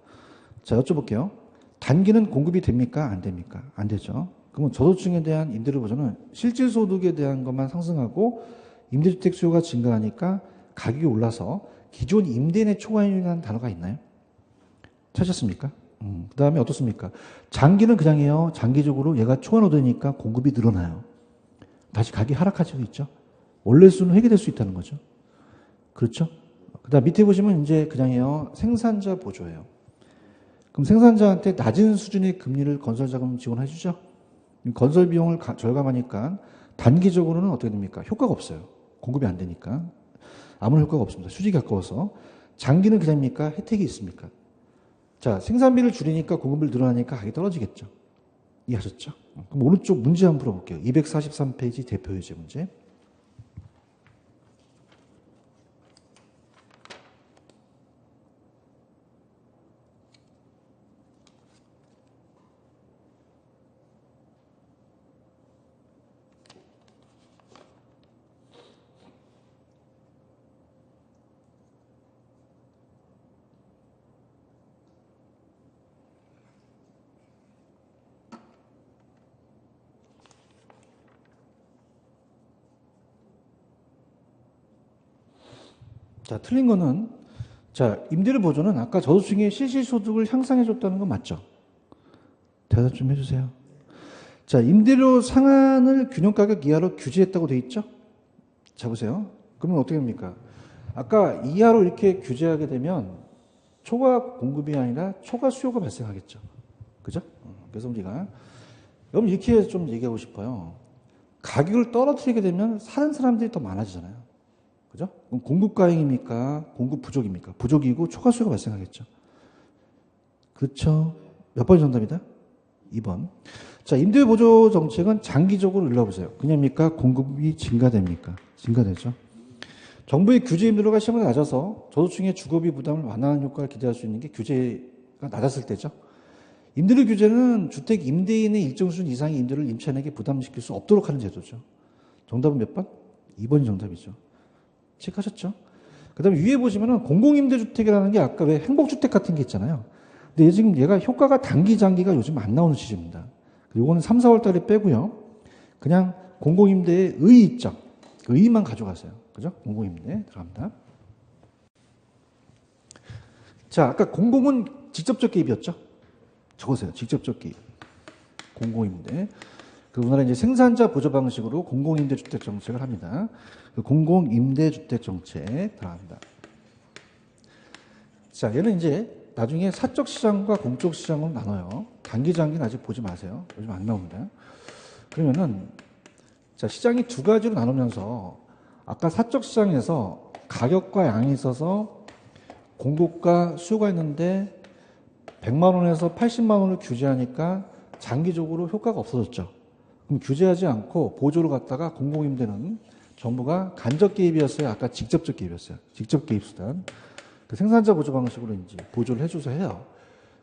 자, 여쭤볼게요. 단기는 공급이 됩니까? 안 됩니까? 안 되죠. 그러면 저소득층에 대한 임대료 보조는 실질 소득에 대한 것만 상승하고 임대주택 수요가 증가하니까 가격이 올라서 기존 임대인의 초과이익이라는 단어가 있나요? 찾았습니까? 그 다음에 어떻습니까? 장기는 그냥이에요. 장기적으로 얘가 초과노되니까 공급이 늘어나요. 다시 가격이 하락할 수도 있죠. 원래 수는 회귀될 수 있다는 거죠. 그렇죠? 그 다음 밑에 보시면 이제 그냥이에요. 생산자 보조예요. 그럼 생산자한테 낮은 수준의 금리를 건설자금 지원해 주죠. 건설 비용을 절감하니까 단기적으로는 어떻게 됩니까? 효과가 없어요. 공급이 안 되니까. 아무런 효과가 없습니다. 수직이 가까워서. 장기는 그냥입니까? 혜택이 있습니까? 자, 생산비를 줄이니까 공급을 늘어나니까 가격이 떨어지겠죠. 이해하셨죠? 그럼 오른쪽 문제 한번 풀어볼게요. 243페이지 대표 예제 문제. 자, 틀린 거는, 자, 임대료 보조는 아까 저소득층의 실질소득을 향상해줬다는 건 맞죠? 대답 좀 해주세요. 자, 임대료 상한을 균형가격 이하로 규제했다고 돼 있죠? 자, 보세요. 그러면 어떻게 됩니까? 아까 이하로 이렇게 규제하게 되면 초과 공급이 아니라 초과 수요가 발생하겠죠. 그죠? 그래서 우리가, 여러분 이렇게 좀 얘기하고 싶어요. 가격을 떨어뜨리게 되면 사는 사람들이 더 많아지잖아요. 그죠? 그럼 공급 과잉입니까? 공급 부족입니까? 부족이고 초과 수요가 발생하겠죠. 그렇죠. 몇 번이 정답이다? 2번. 자, 임대 보조 정책은 장기적으로 읽어보세요. 그냥입니까? 공급이 증가됩니까? 증가되죠. 정부의 규제 임대료가 시험에 낮아서 저소득층의 주거비 부담을 완화하는 효과를 기대할 수 있는 게 규제가 낮았을 때죠. 임대료 규제는 주택 임대인의 일정 수준 이상의 임대료를 임차인에게 부담시킬 수 없도록 하는 제도죠. 정답은 몇 번? 2번이 정답이죠. 체크하셨죠? 그 다음에 위에 보시면은 공공임대주택이라는 게 아까 왜 행복주택 같은 게 있잖아요. 근데 지금 얘가 효과가 단기, 장기가 요즘 안 나오는 시즌입니다. 요거는 3, 4월 달에 빼고요. 그냥 공공임대의 의 있죠. 그 의만 가져가세요. 그죠? 공공임대 들어갑니다. 자, 아까 공공은 직접적 개입이었죠? 적으세요. 직접적 개입. 공공임대. 그 우리나라 이제 생산자 보조 방식으로 공공임대주택 정책을 합니다. 그 공공임대주택 정책 들어갑니다. 자, 얘는 이제 나중에 사적 시장과 공적 시장으로 나눠요. 단기, 장기는 아직 보지 마세요. 요즘 안 나옵니다. 그러면은, 자, 시장이 두 가지로 나누면서 아까 사적 시장에서 가격과 양이 있어서 공급과 수요가 있는데 100만 원에서 80만 원을 규제하니까 장기적으로 효과가 없어졌죠. 그럼 규제하지 않고 보조를 갖다가 공공임대는 정부가 간접 개입이었어요? 아까 직접적 개입이었어요? 직접 개입 수단. 그 생산자 보조 방식으로 이제 보조를 해줘서 해요.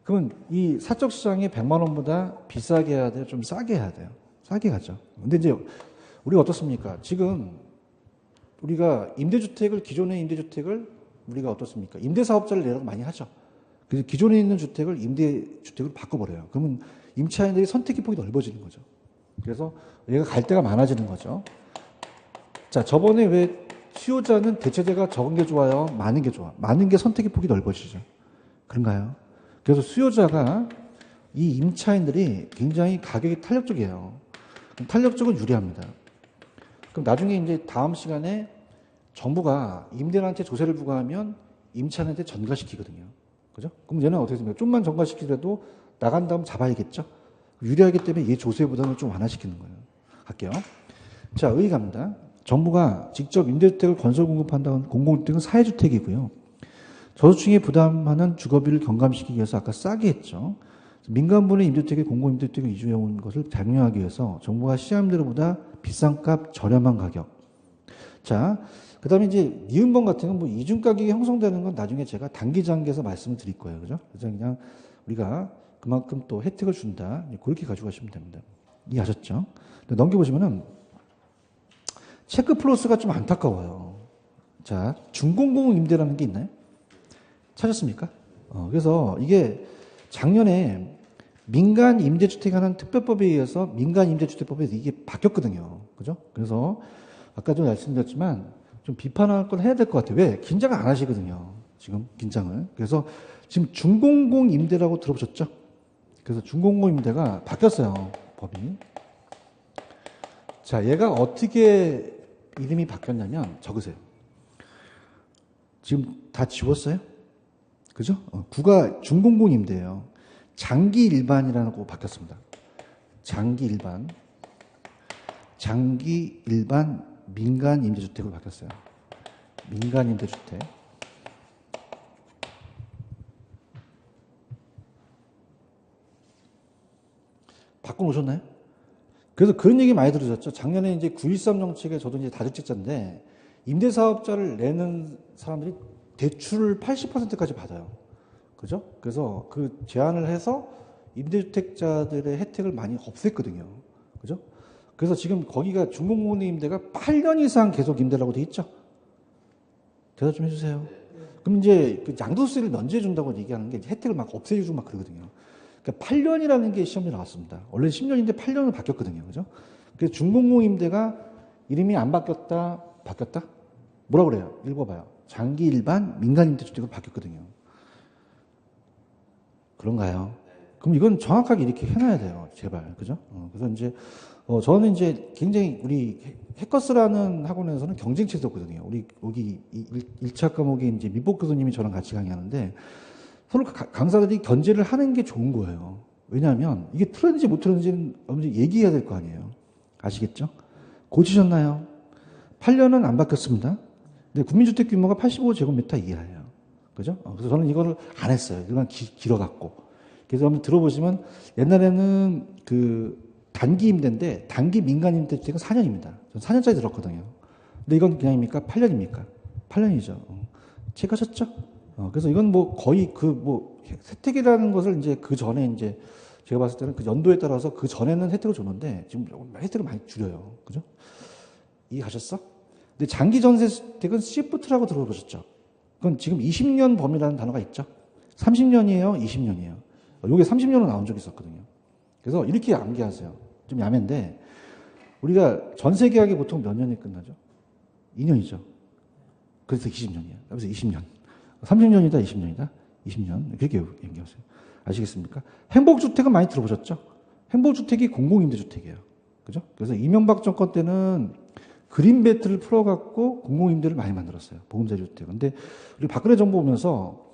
그러면 이 사적 시장이 100만 원보다 비싸게 해야 돼요? 좀 싸게 해야 돼요? 싸게 가죠. 근데 이제 우리가 어떻습니까? 지금 우리가 임대주택을, 기존의 임대주택을 우리가 어떻습니까? 임대사업자를 내라고 많이 하죠. 그래서 기존에 있는 주택을 임대주택으로 바꿔버려요. 그러면 임차인들이 선택의 폭이 넓어지는 거죠. 그래서 얘가 갈 데가 많아지는 거죠. 자, 저번에 왜 수요자는 대체재가 적은 게 좋아요? 많은 게 좋아? 많은 게 선택의 폭이 넓어지죠. 그런가요? 그래서 수요자가 이 임차인들이 굉장히 가격이 탄력적이에요. 탄력적은 유리합니다. 그럼 나중에 이제 다음 시간에 정부가 임대인한테 조세를 부과하면 임차인한테 전가시키거든요. 그죠? 그럼 얘는 어떻게 됩니까? 좀만 전가시키더라도 나간 다음 잡아야겠죠? 유리하기 때문에 얘 조세 부담을 좀 완화시키는 거예요. 할게요. 자, 의 갑니다. 정부가 직접 임대주택을 건설 공급한다는 공공주택은 사회주택이고요. 저소득층이 부담하는 주거비를 경감시키기 위해서 아까 싸게 했죠. 민간분의 임대주택에 공공임대주택을 이주해온 것을 장려하기 위해서 정부가 시장임대로보다 비싼 값, 저렴한 가격. 자, 그 다음에 이제 니은번 같은 건 뭐 이중 가격이 형성되는 건 나중에 제가 단기 장기에서 말씀을 드릴 거예요. 그죠? 그래서 그냥 우리가 그만큼 또 혜택을 준다. 그렇게 가져가시면 됩니다. 이해하셨죠? 넘겨보시면은 체크 플러스가 좀 안타까워요. 자, 준공공 임대라는 게 있나요? 찾았습니까? 그래서 이게 작년에 민간 임대주택 하는 특별법에 의해서 민간 임대주택법에 이게 바뀌었거든요. 그죠? 그래서 아까 좀 말씀드렸지만 좀 비판할 걸 해야 될 것 같아요. 왜? 긴장을 안 하시거든요. 지금 긴장을. 그래서 지금 준공공 임대라고 들어보셨죠? 그래서 준공공 임대가 바뀌었어요. 법이. 자, 얘가 어떻게 이름이 바뀌었냐면 적으세요. 지금 다 지웠어요? 그죠? 구가 준공공 임대예요. 장기 일반이라고 바뀌었습니다. 장기 일반. 장기 일반 민간 임대주택으로 바뀌었어요. 민간 임대주택. 바꿔놓으셨나요? 그래서 그런 얘기 많이 들으셨죠? 작년에 이제 9.13 정책에 저도 이제 다주택자인데 임대사업자를 내는 사람들이 대출을 80%까지 받아요. 그죠? 그래서 그 제한을 해서 임대주택자들의 혜택을 많이 없앴거든요. 그죠? 그래서 지금 거기가 준공공 임대가 8년 이상 계속 임대라고 돼 있죠? 대답 좀 해주세요. 그럼 이제 그 양도세를 면제해 준다고 얘기하는 게 혜택을 막 없애주고 막 그러거든요. 그러니까 8년이라는 게 시험에 나왔습니다. 원래 10년인데 8년으로 바뀌었거든요. 그죠? 그래서 준공공 임대가 이름이 안 바뀌었다, 바뀌었다? 뭐라 그래요? 읽어봐요. 장기 일반 민간 임대주택으로 바뀌었거든요. 그런가요? 그럼 이건 정확하게 이렇게 해놔야 돼요. 제발. 그죠? 그래서 이제, 저는 이제 굉장히 우리 해커스라는 학원에서는 경쟁체였거든요. 우리 여기 1차 과목에 이제 민복 교수님이 저랑 같이 강의하는데 서로 강사들이 견제를 하는 게 좋은 거예요. 왜냐하면 이게 틀렸는지 못 틀렸는지는 얘기해야 될 거 아니에요. 아시겠죠? 고치셨나요? 8년은 안 바뀌었습니다. 근데 국민주택 규모가 85제곱미터 이하예요. 그죠? 그래서 저는 이거를 안 했어요. 이건 길어갖고. 그래서 한번 들어보시면 옛날에는 그 단기 임대인데 단기 민간 임대주택은 4년입니다. 전 4년짜리 들었거든요. 근데 이건 그냥입니까? 8년입니까? 8년이죠. 체크하셨죠? 그래서 이건 뭐 거의 그 뭐 혜택이라는 것을 이제 그 전에 이제 제가 봤을 때는 그 연도에 따라서 그 전에는 혜택을 줬는데 지금 혜택을 많이 줄여요. 그죠? 이해하셨어? 근데 장기 전세주택은 시프트라고 들어보셨죠? 그건 지금 20년 범위라는 단어가 있죠? 30년이에요? 20년이에요? 요게 30년으로 나온 적이 있었거든요. 그래서 이렇게 암기하세요. 좀 야매인데 우리가 전세 계약이 보통 몇 년이 끝나죠? 2년이죠. 그래서 20년이에요. 그래서 20년. 30년이다, 20년이다? 20년. 그렇게 얘기하세요. 아시겠습니까? 행복주택은 많이 들어보셨죠? 행복주택이 공공임대주택이에요. 그죠? 그래서 이명박 정권 때는 그린벨트를 풀어갖고 공공임대를 많이 만들었어요. 보금자리주택. 근데 우리 박근혜 정부 오면서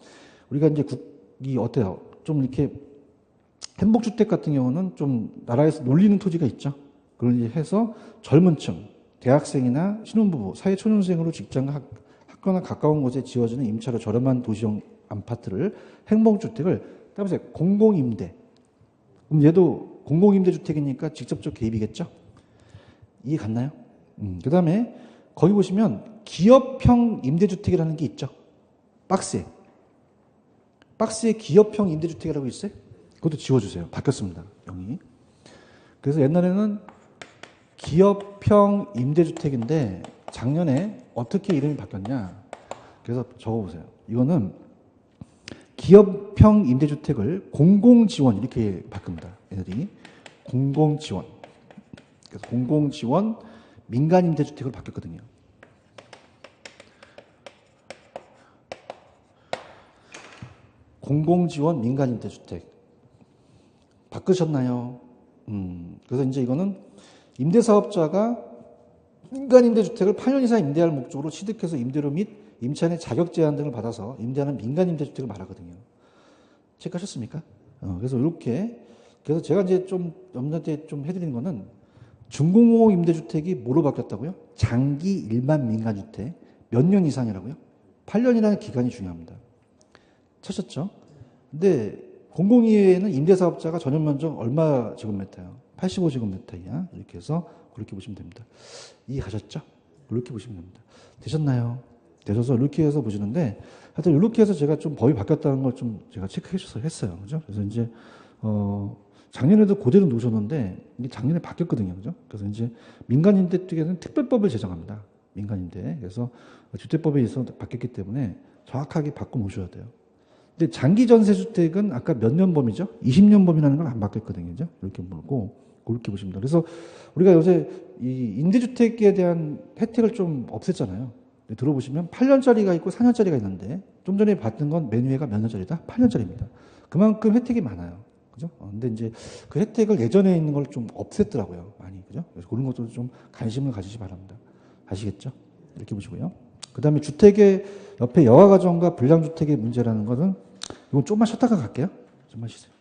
우리가 이제 국이 어때요? 좀 이렇게 행복주택 같은 경우는 좀 나라에서 놀리는 토지가 있죠. 그걸 이제 해서 젊은 층, 대학생이나 신혼부부, 사회초년생으로 직장과 학교나 가까운 곳에 지어지는 임차료 저렴한 도시형 아파트를 행복주택을 따라서 공공임대. 그럼 얘도 공공임대주택이니까 직접적 개입이겠죠? 이해 갔나요? 그 다음에 거기 보시면 기업형 임대주택이라는 게 있죠. 박스에. 박스에 기업형 임대주택이라고 있어요? 그것도 지워주세요. 바뀌었습니다. 영이. 그래서 옛날에는 기업형 임대주택인데 작년에 어떻게 이름이 바뀌었냐. 그래서 적어보세요. 이거는 기업형 임대주택을 공공지원 이렇게 바꿉니다. 얘들이. 공공지원. 그래서 공공지원 민간임대주택으로 바뀌었거든요. 공공지원 민간임대주택. 바꾸셨나요? 그래서 이제 이거는 임대사업자가 민간임대주택을 8년 이상 임대할 목적으로 취득해서 임대료 및 임차인의 자격 제한 등을 받아서 임대하는 민간임대주택을 말하거든요. 체크하셨습니까? 그래서 이렇게. 그래서 제가 이제 좀 염려때 좀 해드리는 거는 준공업 임대주택이 뭐로 바뀌었다고요? 장기 일반 민간주택. 몇 년 이상이라고요? 8년이라는 기간이 중요합니다. 찾았죠? 근데 공공이외에는 임대사업자가 전용 면적 얼마 제곱미터예요? 85제곱미터 이하. 이렇게 해서 그렇게 보시면 됩니다. 이해가셨죠? 이렇게 보시면 됩니다. 되셨나요? 되셔서 이렇게 해서 보시는데 하여튼 이렇게 해서 제가 좀 법이 바뀌었다는 걸 좀 제가 체크해서 했어요. 그죠? 그래서 이제 작년에도 그대로 놓으셨는데 이게 작년에 바뀌었거든요. 그죠? 그래서 이제 민간임대주택에는 특별법을 제정합니다. 민간임대. 그래서 주택법에 있어서 바뀌었기 때문에 정확하게 바꿔 놓으셔야 돼요. 근데 장기 전세주택은 아까 몇 년 범위죠? 20년 범위라는 건 안 바뀌었거든요. 그죠? 이렇게 보고 그렇게 보시면 돼요. 그래서 우리가 요새 이 임대주택에 대한 혜택을 좀 없앴잖아요. 들어보시면 8년짜리가 있고 4년짜리가 있는데 좀 전에 봤던 건 맨 위에가 몇 년짜리다? 8년짜리입니다. 그만큼 혜택이 많아요. 그죠? 근데 이제 그 혜택을 예전에 있는 걸 좀 없앴더라고요. 많이. 그죠? 그래서 그런 것도 좀 관심을 가지시 바랍니다. 아시겠죠? 이렇게 보시고요. 그 다음에 주택의 옆에 여가가정과 불량주택의 문제라는 것은 이건 좀만 쉬었다가 갈게요. 좀만 쉬세요.